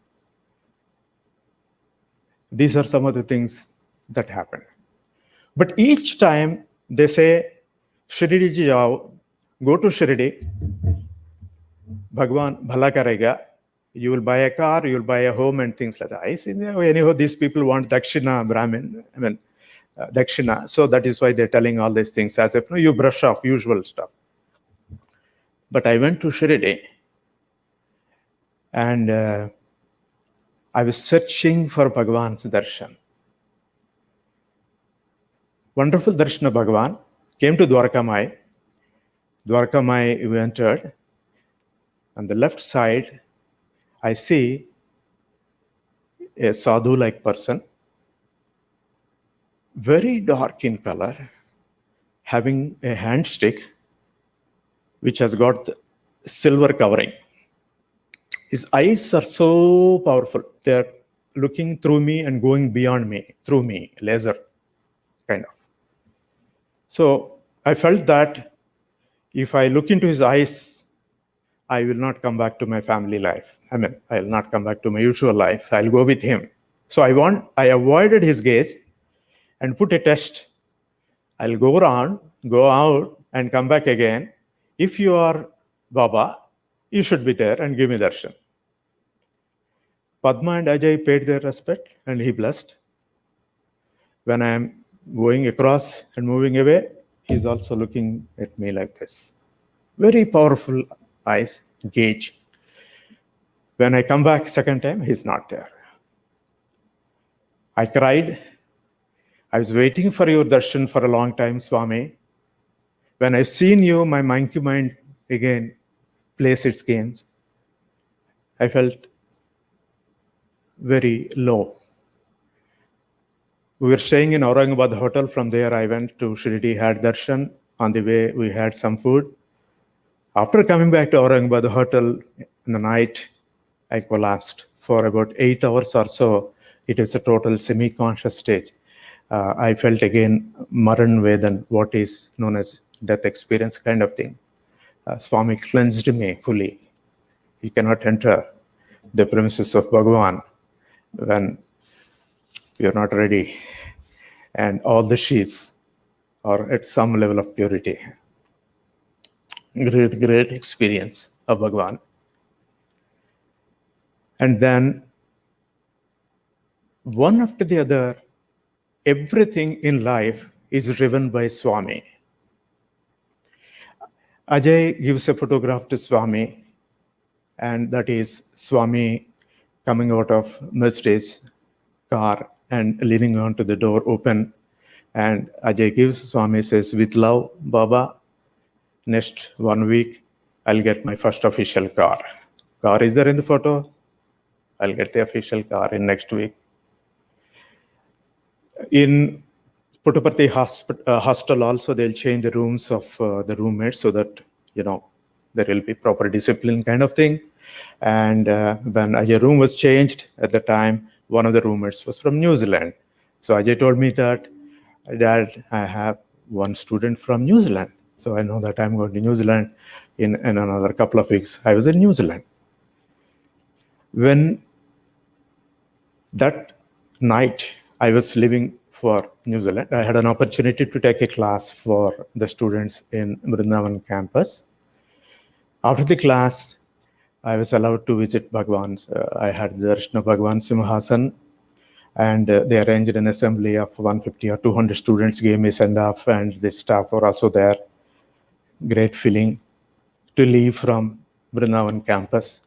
These are some of the things that happen. But each time they say, Shirdi ji jao, go to Shirdi, Bhagwan bhala karega, you will buy a car, you will buy a home and things like that. I see, anyhow, these people want Dakshina, Brahmin, Dakshina. So that is why they're telling all these things as if you brush off usual stuff. But I went to Shirdi and I was searching for Bhagwan's darshan. Wonderful darshan of Bhagwan. Came to Dwarkamai. Dwarkamai, we entered. On the left side, I see a sadhu-like person, very dark in color, having a hand stick, which has got silver covering. His eyes are so powerful. They're looking through me and going beyond me, through me, laser, kind of. So I felt that if I look into his eyes, I will not come back to my family life. I will not come back to my usual life. I'll go with him. So I avoided his gaze and put a test. I'll go around, go out, and come back again. If you are Baba, you should be there and give me darshan. Padma and Ajay paid their respect and he blessed. When I am going across and moving away, he's also looking at me like this. Very powerful eyes, gauge. When I come back second time, he's not there. I cried. I was waiting for your darshan for a long time, Swami. When I've seen you, my monkey mind again plays its games. I felt very low. We were staying in Aurangabad hotel. From there, I went to Shirdi, had darshan. On the way, we had some food. After coming back to Aurangabad hotel in the night, I collapsed for about 8 hours or so. It was a total semi-conscious state. I felt again Maran Vedan, what is known as death experience kind of thing. Swami cleansed me fully. You cannot enter the premises of Bhagavan when you're not ready. And all the sheets are at some level of purity. Great experience of Bhagavan. And then one after the other, everything in life is driven by Swami. Ajay gives a photograph to Swami, and that is Swami coming out of Mercedes car and leaning onto the door open. And Ajay gives Swami, says, "With love, Baba, next 1 week, I'll get my first official car." Car is there in the photo? I'll get the official car in next week. In Puttaparthi hostel also, they'll change the rooms of the roommates so that, there will be proper discipline kind of thing. And when Ajay room was changed at the time, one of the roommates was from New Zealand. So Ajay told me that, "Dad, I have one student from New Zealand. So I know that I'm going to New Zealand in another couple of weeks." I was in New Zealand. When that night I was leaving for New Zealand, I had an opportunity to take a class for the students in Vrindavan campus. After the class, I was allowed to visit Bhagwan's. I had the darshan of Bhagwan Simhasan, and they arranged an assembly of 150 or 200 students, gave me send-off, and the staff were also there. Great feeling to leave from Vrindavan campus.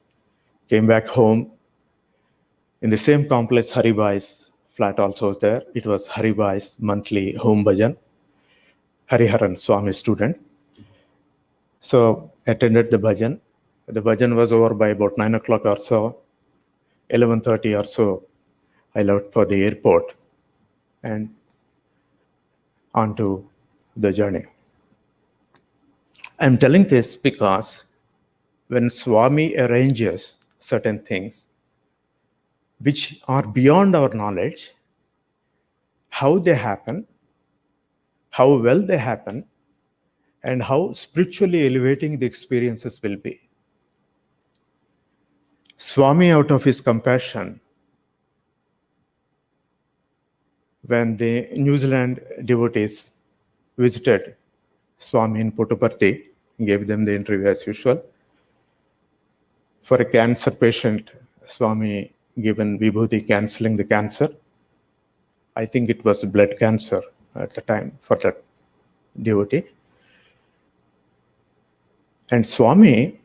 Came back home. In the same complex, Haribai's flat also was there. It was Haribai's monthly home bhajan. Hariharan Swami student. So attended the bhajan. The bhajan was over by about 9 o'clock or so. 11:30 or so, I left for the airport and onto the journey. I'm telling this because when Swami arranges certain things which are beyond our knowledge, how they happen, how well they happen, and how spiritually elevating the experiences will be. Swami, out of his compassion, when the New Zealand devotees visited Swami in Puttaparthi, gave them the interview as usual. For a cancer patient, Swami given Vibhuti cancelling the cancer. I think it was blood cancer at the time for that devotee. And Swami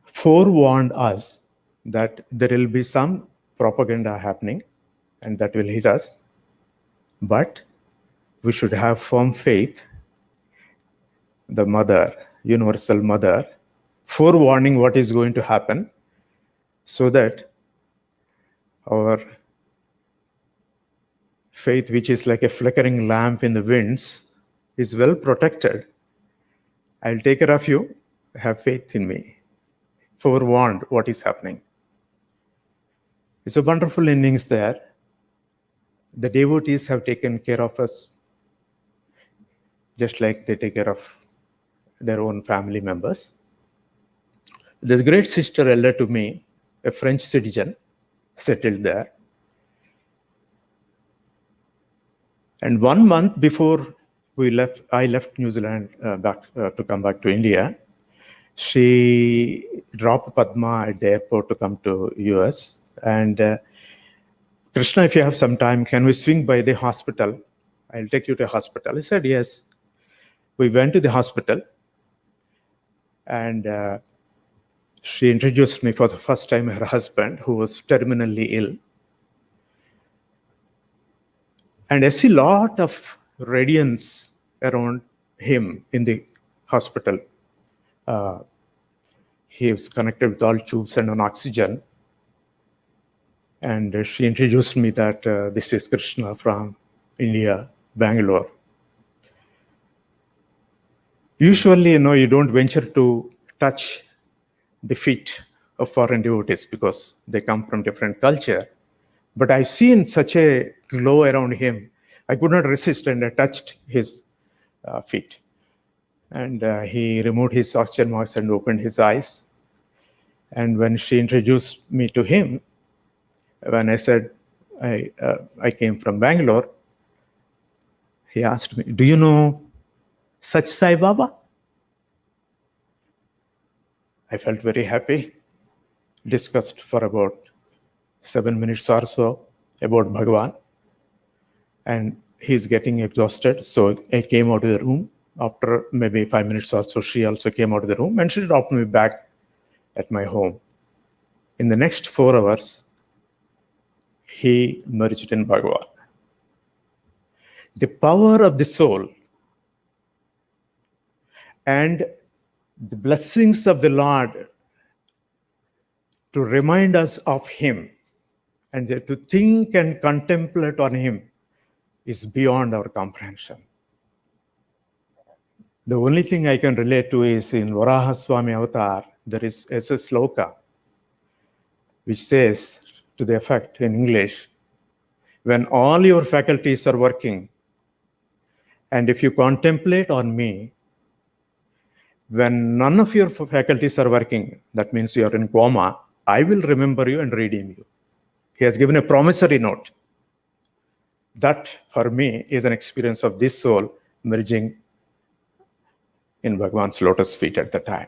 forewarned us that there will be some propaganda happening and that will hit us, but we should have firm faith. The mother, universal mother, forewarning what is going to happen so that our faith, which is like a flickering lamp in the winds, is well protected. I'll take care of you. Have faith in me. Forewarned what is happening. It's a wonderful innings there. The devotees have taken care of us just like they take care of their own family members. There's a great sister elder to me, a French citizen, settled there. And 1 month before I left New Zealand to come back to India, she dropped Padma at the airport to come to US. And Krishna, if you have some time, can we swing by the hospital? I'll take you to a hospital. I said, yes. We went to the hospital, and she introduced me for the first time her husband, who was terminally ill. And I see a lot of radiance around him in the hospital. He was connected with all tubes and on oxygen. And she introduced me that this is Krishna from India, Bangalore. Usually, you don't venture to touch the feet of foreign devotees because they come from different culture. But I've seen such a glow around him. I could not resist, and I touched his feet. And he removed his oxygen mask and opened his eyes. And when she introduced me to him, when I said I came from Bangalore, he asked me, "Do you know Sach Sai Baba?" I felt very happy. Discussed for about 7 minutes or so about Bhagavan. And he's getting exhausted. So I came out of the room After maybe 5 minutes or so, she also came out of the room and she dropped me back at my home. In the next 4 hours, he merged in Bhagavan. The power of the soul and the blessings of the Lord to remind us of Him and to think and contemplate on Him is beyond our comprehension. The only thing I can relate to is in Varaha Swami Avatar, there is a sloka which says to the effect in English, when all your faculties are working, and if you contemplate on me, when none of your faculties are working, that means you are in coma, I will remember you and redeem you. He has given a promissory note. That, for me, is an experience of this soul merging in Bhagavan's lotus feet at the time.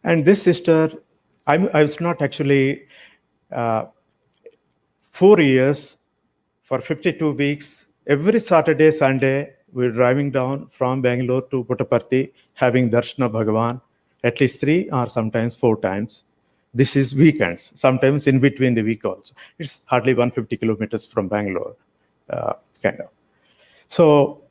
And this sister, I was not actually 4 years, for 52 weeks, every Saturday, Sunday, we're driving down from Bangalore to Puttaparthi, having Darshana Bhagavan at least 3 or sometimes 4 times. This is weekends, sometimes in between the week also. It's hardly 150 kilometers from Bangalore, kind of. So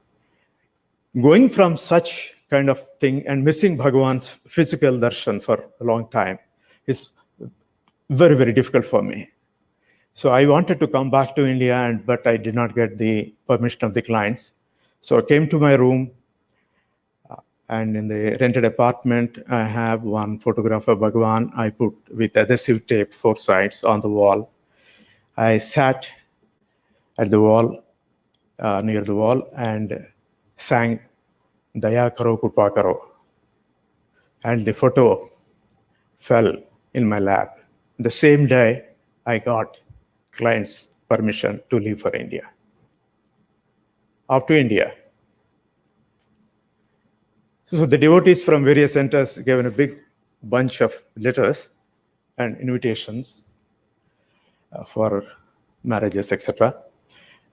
going from such kind of thing and missing Bhagavan's physical darshan for a long time is very, very difficult for me. So I wanted to come back to India, but I did not get the permission of the clients. So I came to my room, and in the rented apartment, I have one photograph of Bhagavan. I put with adhesive tape 4 sides on the wall. I sat at the wall, near the wall, and sang Daya Karo Kupa Karo. And the photo fell in my lap. The same day, I got client's permission to leave for India. Off to India. So the devotees from various centers gave a big bunch of letters and invitations for marriages, etc.,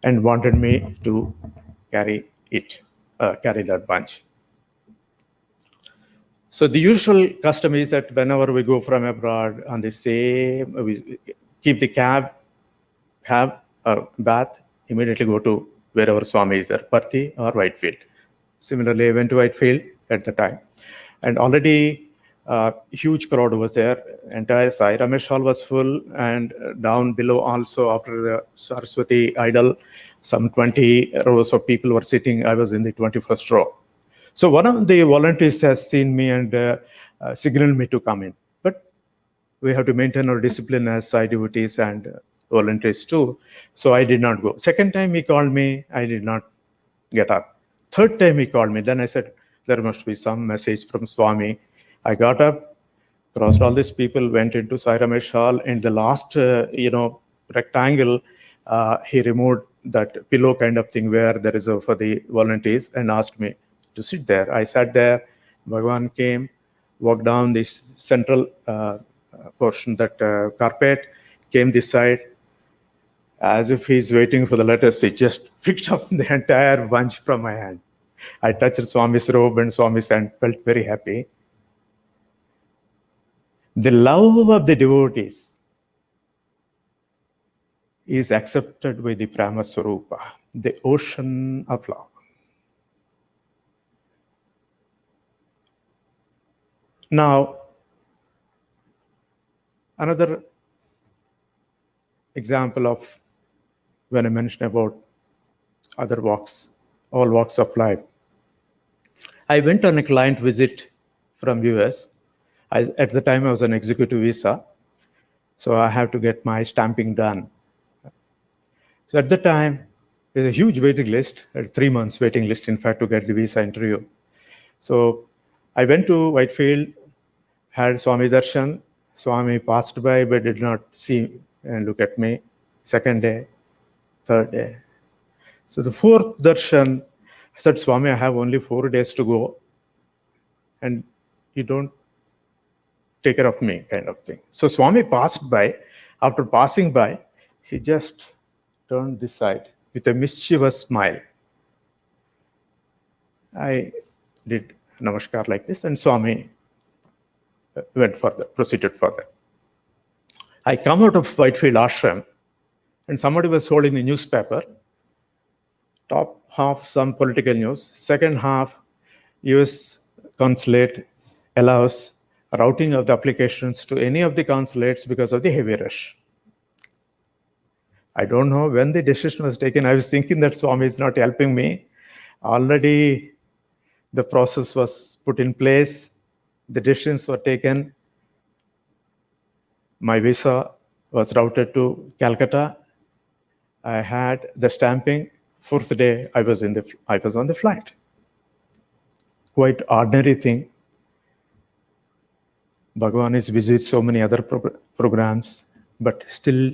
and wanted me to carry that bunch. So the usual custom is that whenever we go from abroad on the same, we keep the cab, have a bath, immediately go to wherever Swami is there, Parthi or Whitefield. Similarly, I went to Whitefield at the time. And already a huge crowd was there. Entire Sai Ramesh Hall was full, and down below also after the Saraswati idol, some 20 rows of people were sitting. I was in the 21st row. So one of the volunteers has seen me and signaled me to come in. But we have to maintain our discipline as Sai devotees and volunteers too. So I did not go. Second time he called me, I did not get up. Third time he called me, then I said, there must be some message from Swami. I got up, crossed all these people, went into Sai Ramesh Hall. In the last, rectangle, he removed that pillow kind of thing where there is for the volunteers and asked me to sit there. I sat there. Bhagavan came, walked down this central portion, that carpet, came this side. As if he's waiting for the letters, he just picked up the entire bunch from my hand. I touched Swami's robe and Swami's hand, felt very happy. The love of the devotees is accepted by the Prama Swarupa, the ocean of love. Now, another example of when I mentioned about other walks, all walks of life. I went on a client visit from US. At the time, I was on executive visa, so I have to get my stamping done. So at the time, there's a huge waiting list, a 3 months waiting list, in fact, to get the visa interview. So I went to Whitefield, had Swami Darshan. Swami passed by but did not see and look at me. Second day, third day. So the fourth darshan, I said, Swami, I have only 4 days to go, and you don't take care of me, kind of thing. So Swami passed by. After passing by, he just turned this side with a mischievous smile. I did namaskar like this, and Swami proceeded further. I come out of Whitefield Ashram, and somebody was holding the newspaper. Top half, some political news. Second half, US consulate allows routing of the applications to any of the consulates because of the heavy rush. I don't know when the decision was taken. I was thinking that Swami is not helping me. Already the process was put in place. The decisions were taken. My visa was routed to Calcutta. I had the stamping. Fourth day, I was on the flight. Quite ordinary thing. Bhagavan is busy with so many other programs, but still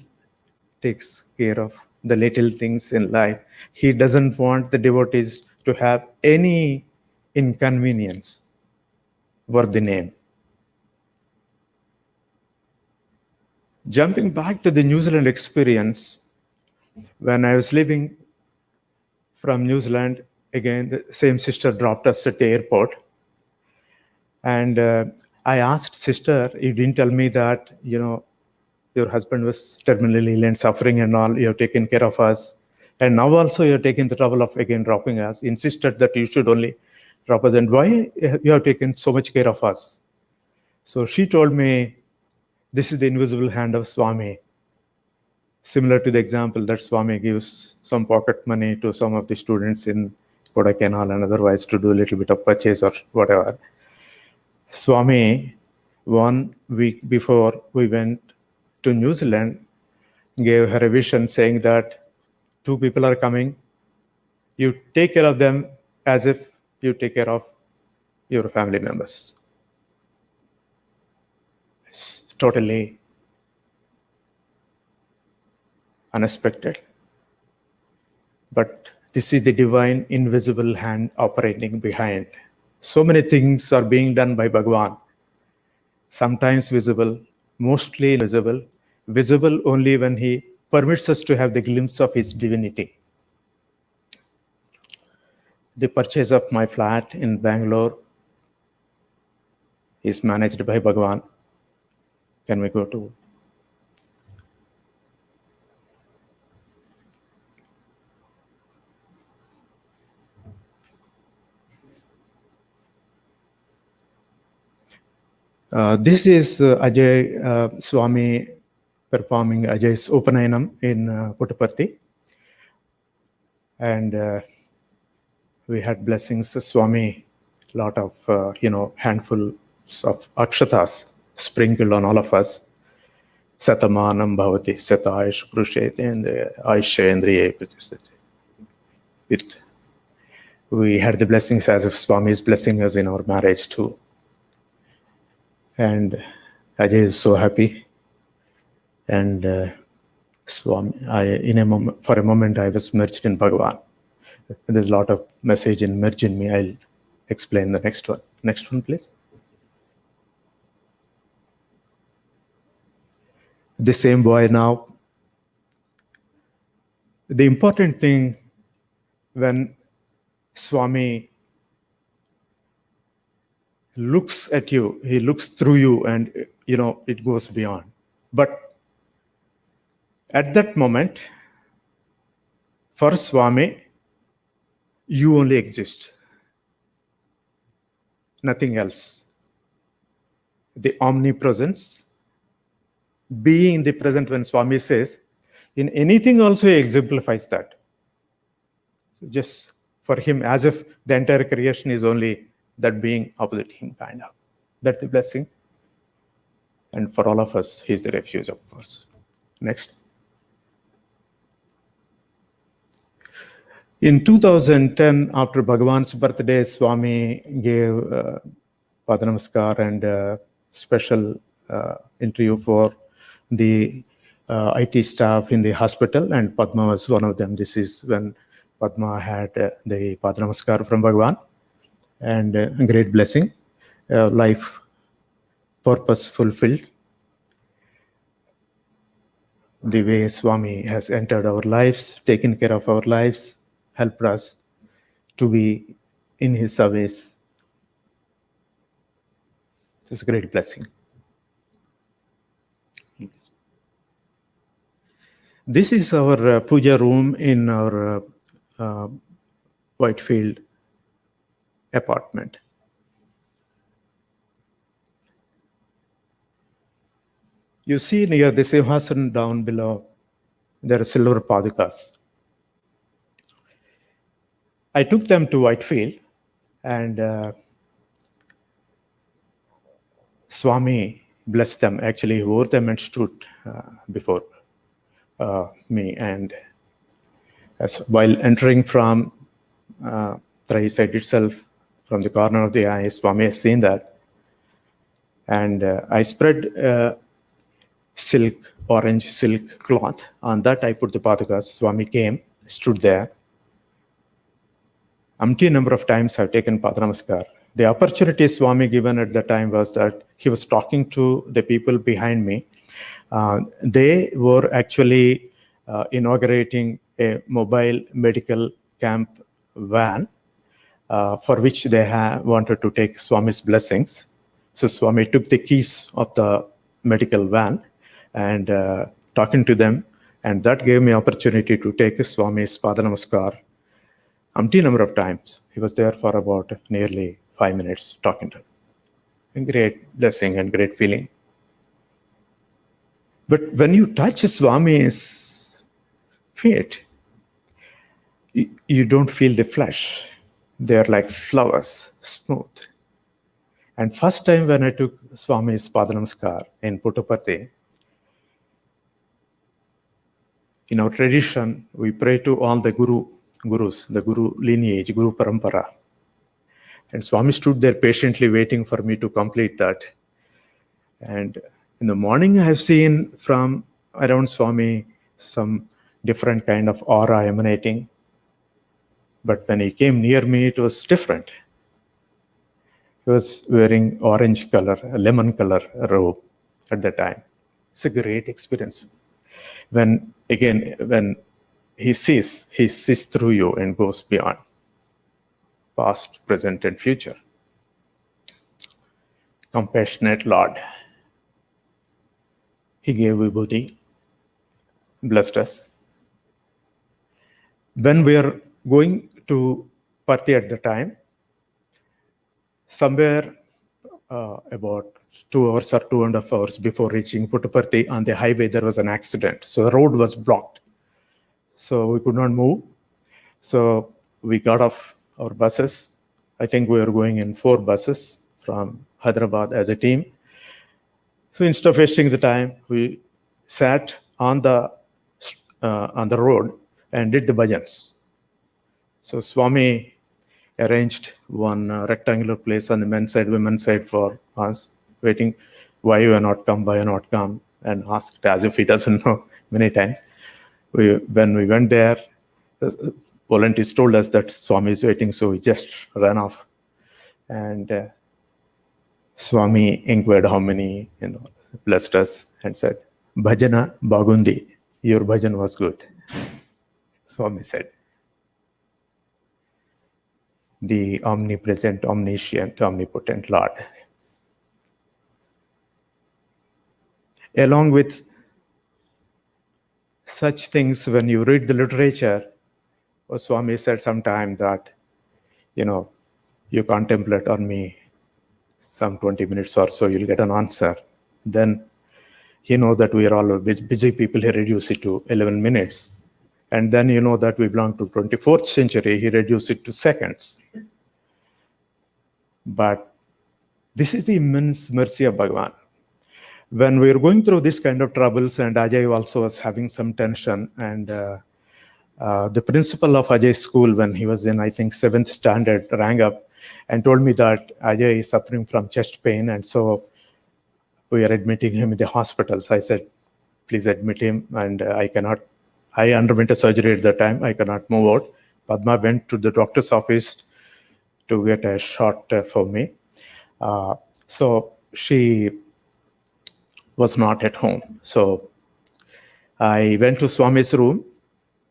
takes care of the little things in life. He doesn't want the devotees to have any inconvenience worth the name. Jumping back to the New Zealand experience, when I was leaving from New Zealand, again, the same sister dropped us at the airport. And I asked sister, you didn't tell me that, your husband was terminally ill and suffering and all, you have taken care of us. And now also you're taking the trouble of again dropping us, insisted that you should only drop us. And why you have taken so much care of us? So she told me, this is the invisible hand of Swami. Similar to the example that Swami gives some pocket money to some of the students in Kodaikanal and otherwise to do a little bit of purchase or whatever. Swami, 1 week before we went to New Zealand, gave her a vision saying that 2 people are coming. You take care of them as if you take care of your family members. It's totally unexpected. But this is the divine invisible hand operating behind. So many things are being done by Bhagavan. Sometimes visible, mostly invisible, visible only when he permits us to have the glimpse of his divinity. The purchase of my flat in Bangalore is managed by Bhagavan. Can we go to? This is Ajay Swami performing Ajay's Upanayam in Puttaparthi. And we had blessings, Swami, lot of, handfuls of akshatas sprinkled on all of us. Satamanam bhavati, sataish prushete, and aishendriye pratisthite. We had the blessings as if Swami is blessing us in our marriage too. And Ajay is so happy. And Swami, for a moment, I was merged in Bhagavan. There's a lot of message in merge in me. I'll explain the next one. Next one, please. The same boy now. The important thing when Swami looks at you, he looks through you, and it goes beyond. But at that moment, for Swami, you only exist, nothing else. The omnipresence, being in the present, when Swami says, in anything also he exemplifies that. So just for him, as if the entire creation is only that being opposite him, kind of. That's the blessing. And for all of us, he's the refuge, of course. Next. In 2010, after Bhagavan's birthday, Swami gave Padanamaskar and special interview for the IT staff in the hospital, and Padma was one of them. This is when Padma had the Padanamaskar from Bhagavan, and a great blessing, life purpose fulfilled. The way Swami has entered our lives, taken care of our lives, helped us to be in his service. It's a great blessing. This is our puja room in our Whitefield apartment. You see near the Simhasan down below, there are silver padukas. I took them to Whitefield, and Swami blessed them. Actually, he wore them and stood before me. And while entering from Trai side itself, from the corner of the eye, Swami has seen that. And I spread silk, orange silk cloth. On that, I put the padukas. Swami came, stood there. Umpteen number of times I've taken Padanamaskar. The opportunity Swami given at the time was that he was talking to the people behind me. They were actually inaugurating a mobile medical camp van for which they wanted to take Swami's blessings. So Swami took the keys of the medical van and talking to them, and that gave me opportunity to take Swami's Padanamaskar umpteen number of times. He was there for about nearly 5 minutes talking to him. A great blessing and great feeling. But when you touch Swami's feet, you don't feel the flesh. They are like flowers, smooth. And first time when I took Swami's Padanamaskar in Puttaparthi, in our tradition, we pray to all the gurus, the guru lineage, guru parampara. And Swami stood there patiently waiting for me to complete that. And in the morning, I have seen from around Swami some different kind of aura emanating. But when he came near me, it was different. He was wearing orange color, lemon color robe at the time. It's a great experience. When he sees through you and goes beyond past, present, and future. Compassionate Lord. He gave vibhuti, blessed us. When we are going to Parthi at the time, somewhere about 2 hours or 2.5 hours before reaching Puttaparthi, on the highway there was an accident. So the road was blocked. So we could not move. So we got off our buses. I think we were going in 4 buses from Hyderabad as a team. So instead of wasting the time, we sat on the road and did the bhajans. So Swami arranged one rectangular place on the men's side, women's side for us, waiting, why you are not come, and asked as if he doesn't know many times. When we went there, volunteers told us that Swami is waiting, so we just ran off. And Swami inquired how many, blessed us and said, Bhajana Bagundi, your bhajan was good. Swami said, the omnipresent, omniscient, omnipotent Lord. Along with such things, when you read the literature, Swami said sometime that, you contemplate on me some 20 minutes or so, you'll get an answer. Then you know that we are all busy people, he reduced it to 11 minutes. And then you know that we belong to 24th century, he reduced it to seconds. But this is the immense mercy of Bhagavan. When we were going through this kind of troubles, and Ajay also was having some tension, and the principal of Ajay's school, when he was in, I think, 7th standard, rang up and told me that Ajay is suffering from chest pain, and so we are admitting him in the hospital. So I said, please admit him, and I underwent a surgery at the time, I cannot move out. Padma went to the doctor's office to get a shot for me. So she was not at home. So I went to Swami's room,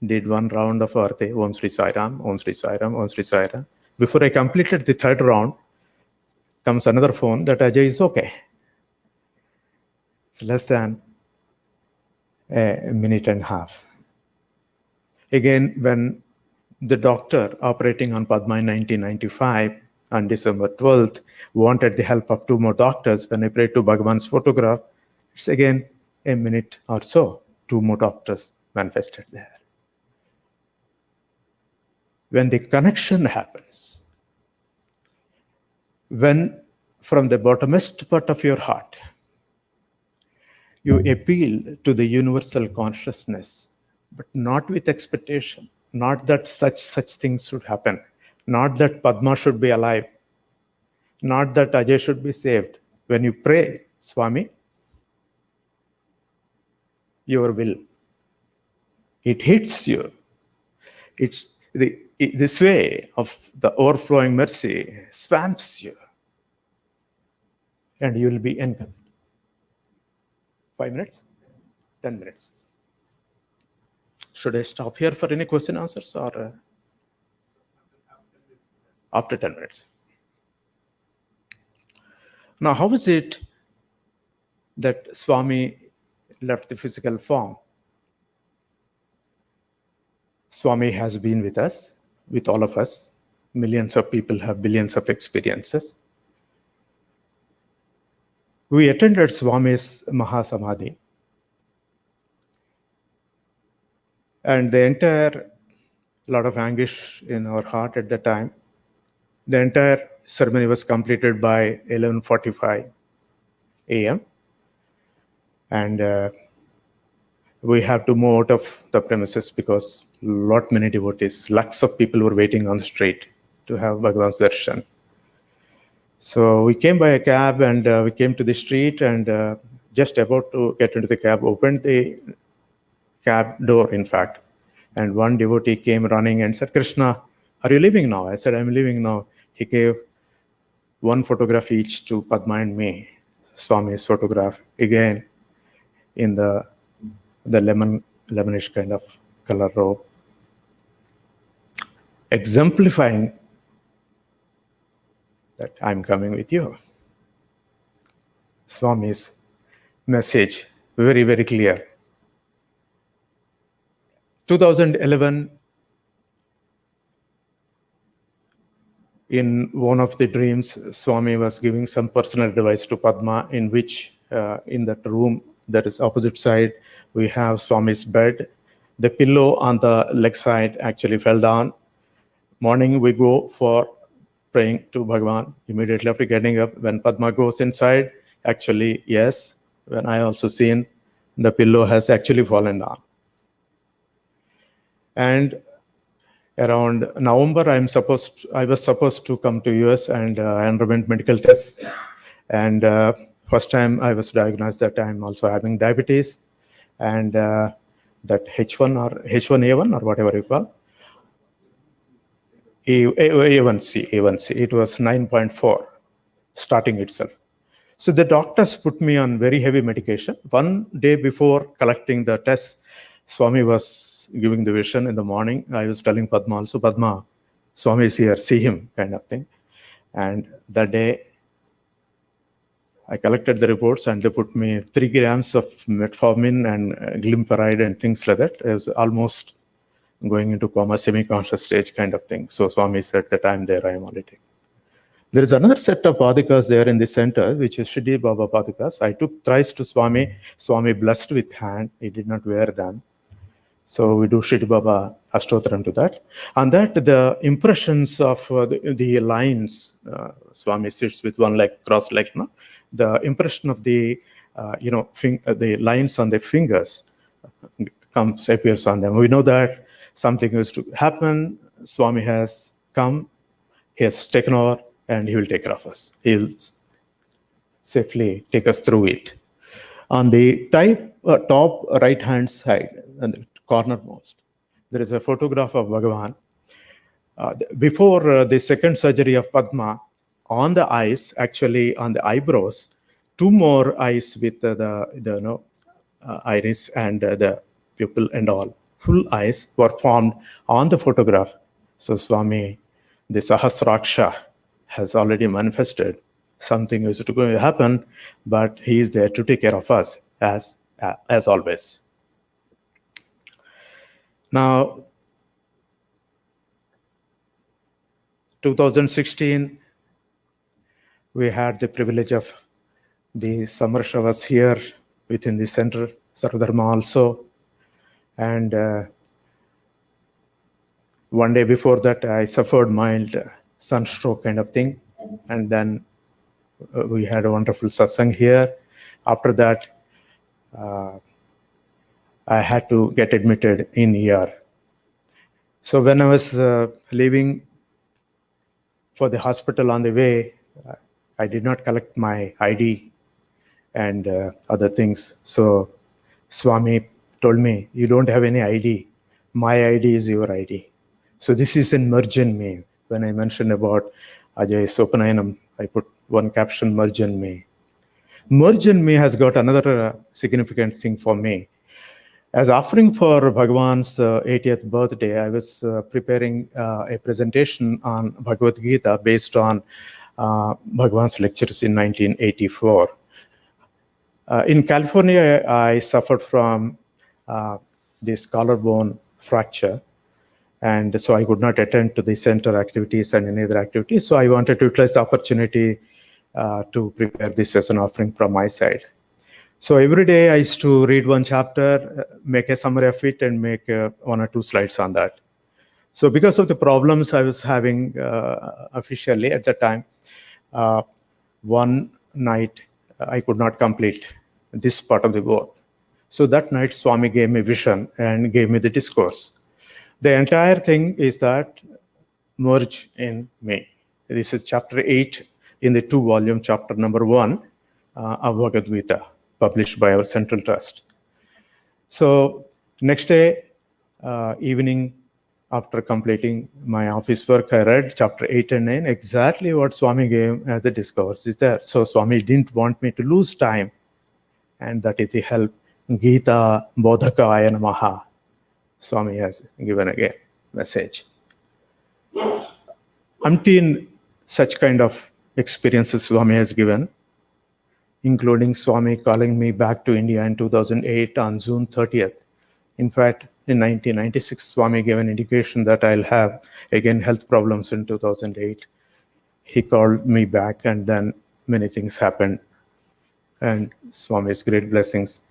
did one round of Arti, Om Sri Sai Ram, Om Sri Sai Ram, Om Sri Sai Ram. Before I completed the third round, comes another phone that Ajay is okay. It's less than a minute and a half. Again, when the doctor operating on Padma in 1995 on December 12th wanted the help of 2 more doctors, when I prayed to Bhagavan's photograph, it's again a minute or so, 2 more doctors manifested there. When the connection happens, when from the bottomest part of your heart, you appeal to the universal consciousness, but not with expectation, not that such things should happen, not that Padma should be alive, not that Ajay should be saved. When you pray, Swami, your will, it hits you. It's this way of the overflowing mercy swamps you, and you will be engulfed. 5 minutes? 10 minutes? Should I stop here for any question answers or after 10 minutes? Now, how is it that Swami left the physical form? Swami has been with us, with all of us. Millions of people have billions of experiences. We attended Swami's Mahasamadhi, and the entire lot of anguish in our heart at the time. The entire ceremony was completed by 11:45 a.m. And we have to move out of the premises because many devotees, lakhs of people were waiting on the street to have Bhagavan's darshan. So we came by a cab and we came to the street, and just about to get into the cab, opened the cab door, in fact. And one devotee came running and said, "Krishna, are you leaving now?" I said, "I'm leaving now." He gave 1 photograph each to Padma and me, Swami's photograph, again in the lemonish kind of color robe, exemplifying that I'm coming with you. Swami's message, very, very clear. 2011, in one of the dreams, Swami was giving some personal advice to Padma, in which in that room, that is opposite side, we have Swami's bed. The pillow on the leg side actually fell down. Morning, we go for praying to Bhagavan. Immediately after getting up, when Padma goes inside, actually, yes, when I also seen, the pillow has actually fallen down. And around November, I was supposed to come to US and underwent medical tests. And first time I was diagnosed that I'm also having diabetes, and that H1 or H1A1 or whatever you call, A1C, it was 9.4 starting itself. So the doctors put me on very heavy medication. One day before collecting the tests, Swami was giving the vision in the morning. I was telling Padma also, "Padma, Swami is here, see him," kind of thing. And that day, I collected the reports and they put me 3 grams of metformin and glimepiride and things like that. I was almost going into coma, semi-conscious stage kind of thing. So Swami said that I'm there, I am only taking. There is another set of padikas there in the center, which is Shri Baba padikas. I took thrice to Swami. Swami blessed with hand. He did not wear them. So we do Shri Baba Ashtotram to that. And that the impressions of the lines, Swami sits with one leg, cross leg, no? The impression of the, the lines on the fingers appears on them. We know that something is to happen. Swami has come, he has taken over, and he will take care of us. He'll safely take us through it. On the top right-hand side, and the cornermost, there is a photograph of Bhagavan. Before the second surgery of Padma, on the eyes, actually on the eyebrows, 2 more eyes with the iris and the pupil and all, full eyes were formed on the photograph. So Swami the Sahasraksha has already manifested. Something is going to happen, but he is there to take care of us as always. Now, 2016, we had the privilege of the summer showers here within the center, Sarva Dharma also. And one day before that, I suffered mild sunstroke kind of thing. And then we had a wonderful satsang here. After that, I had to get admitted in ER. So when I was leaving for the hospital on the way, I did not collect my ID and other things. So Swami told me, you don't have any ID. My ID is your ID. So this is in merge in me. When I mentioned about Ajay Sopanayanam, I put one caption, merge in me. Merge in me has got another significant thing for me. As offering for Bhagavan's 80th birthday, I was preparing a presentation on Bhagavad Gita based on Bhagavan's lectures in 1984. In California, I suffered from this collarbone fracture, and so I could not attend to the center activities and any other activities. So I wanted to utilize the opportunity to prepare this as an offering from my side. So every day I used to read one chapter, make a summary of it, and make 1 or 2 slides on that. So because of the problems I was having officially at the time, one night I could not complete this part of the work. So that night Swami gave me vision and gave me the discourse. The entire thing is that merge in me. This is chapter 8 in the 2-volume chapter number 1 of Bhagavad Gita, published by our Central Trust. So next day, evening, after completing my office work, I read chapter 8 and 9, exactly what Swami gave as the discourse is there. So Swami didn't want me to lose time, and that is the help. Gita Bodhakaya Namaha. Swami has given again message. Umpteen such kind of experiences Swami has given, including Swami calling me back to India in 2008 on June 30th. In fact, in 1996, Swami gave an indication that I'll have, again, health problems in 2008. He called me back, and then many things happened. And Swami's great blessings.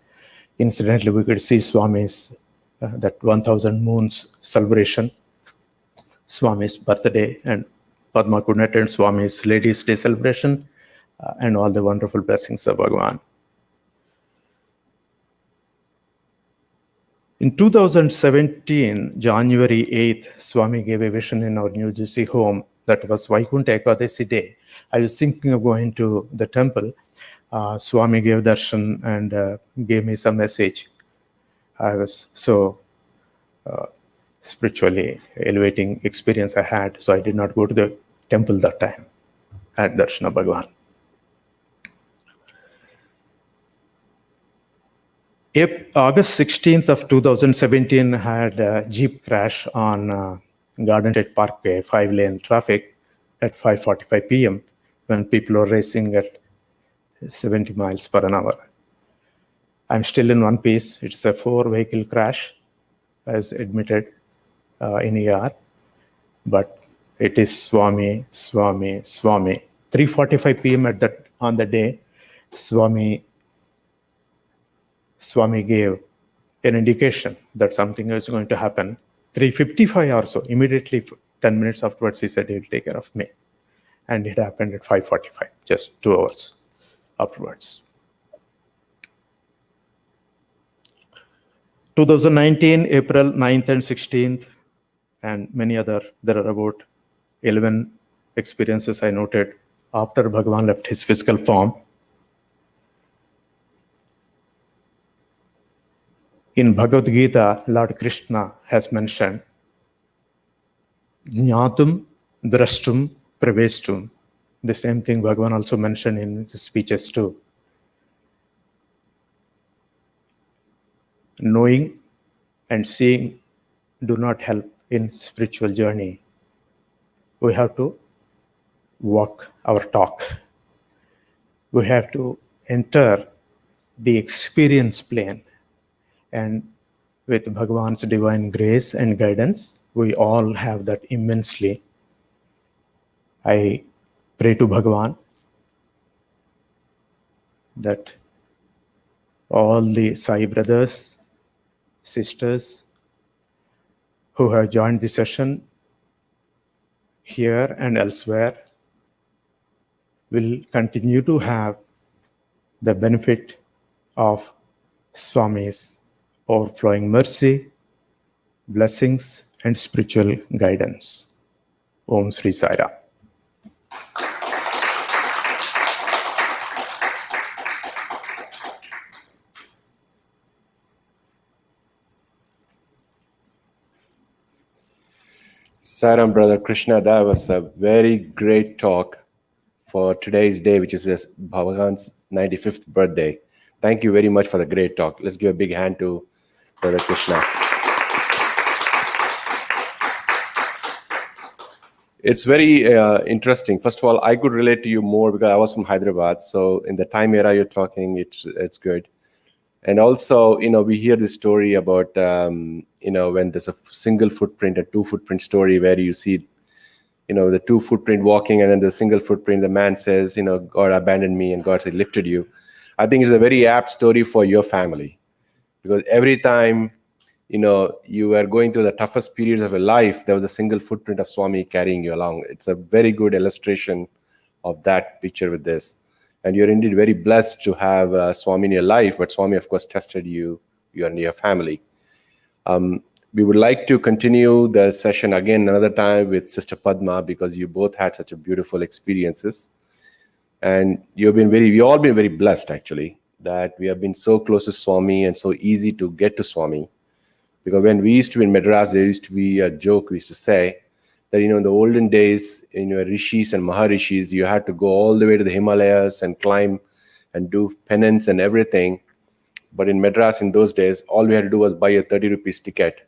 Incidentally, we could see Swami's, that 1000 moons celebration, Swami's birthday, and Padma could attend Swami's Ladies' Day celebration, and all the wonderful blessings of Bhagavan. In 2017, January 8th, Swami gave a vision in our New Jersey home that was Vaikuntha Ekadasi Day. I was thinking of going to the temple. Swami gave darshan and gave me some message. I was so spiritually elevating experience I had, so I did not go to the temple that time at Darshana Bhagavan. August 16th of 2017 had a Jeep crash on Garden State Parkway, 5-lane traffic at 5:45 p.m. when people were racing at 70 miles per hour. I'm still in one piece. It's a 4-vehicle crash. I was admitted in ER, but it is Swami, Swami, Swami. 3:45 p.m. on the day, Swami gave an indication that something is going to happen. 3:55 or so, immediately 10 minutes afterwards, he said he'll take care of me. And it happened at 5:45, just 2 hours afterwards. 2019, April 9th and 16th, and many other, there are about 11 experiences I noted after Bhagavan left his physical form. In Bhagavad Gita, Lord Krishna has mentioned Jnatum, Drashtum, Praveshtum. The same thing Bhagavan also mentioned in his speeches too. Knowing and seeing do not help in spiritual journey. we have to walk our talk. We have to enter the experience plane. And with Bhagavan's divine grace and guidance, we all have that immensely. I pray to Bhagavan that all the Sai brothers, sisters who have joined the session here and elsewhere will continue to have the benefit of Swami's overflowing mercy, blessings, and spiritual guidance. Om Sri Sai Ram. Saram, Brother Krishna, that was a very great talk for today's day, which is Bhagavan's 95th birthday. Thank you very much for the great talk. Let's give a big hand to Brother Krishna. It's very interesting. First of all, I could relate to you more because I was from Hyderabad. So in the time era you're talking, it's good. And also, we hear this story about, when there's a single footprint, a two footprint story where you see, the two footprint walking and then the single footprint, the man says, God abandoned me and God said, lifted you. I think it's a very apt story for your family because every time, you are going through the toughest periods of your life, there was a single footprint of Swami carrying you along. It's a very good illustration of that picture with this. And you're indeed very blessed to have Swami in your life, but Swami, of course, tested you and your family. We would like to continue the session again another time with Sister Padma because you both had such a beautiful experiences. And we've all been very blessed, actually, that we have been so close to Swami and so easy to get to Swami. Because when we used to be in Madras, there used to be a joke we used to say that, in the olden days, rishis and maharishis, you had to go all the way to the Himalayas and climb and do penance and everything. But in Madras in those days, all we had to do was buy a 30 rupees ticket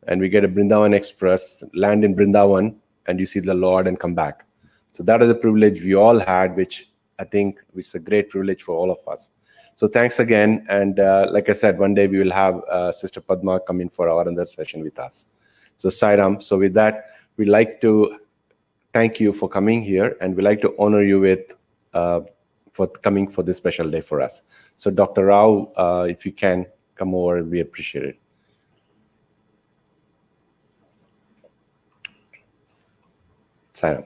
and we get a Brindavan Express, land in Brindavan, and you see the Lord and come back. So that is a privilege we all had, which is a great privilege for all of us. So thanks again. And like I said, one day we will have Sister Padma come in for our another session with us. So Sai Ram. So with that, we'd like to thank you for coming here, and we'd like to honor you with for coming for this special day for us. So Dr. Rao, if you can come over, we appreciate it. Sai Ram.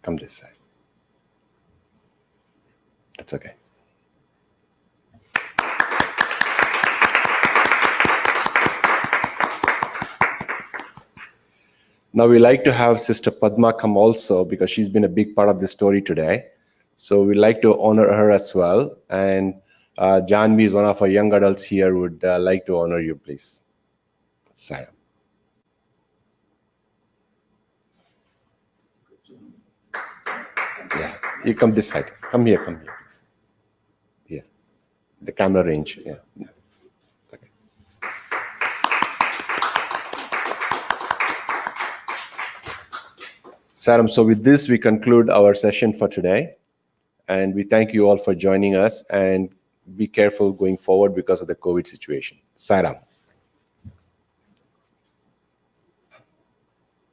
Come this side. That's okay. Now we like to have Sister Padma come also because she's been a big part of the story today. So we like to honor her as well. And Janvi is one of our young adults here, would like to honor you, please. Sarah. Yeah, you come this side. Come here, please. Yeah, the camera range. Yeah, it's okay. Saram, so with this, we conclude our session for today. And we thank you all for joining us, and be careful going forward because of the COVID situation. Saram.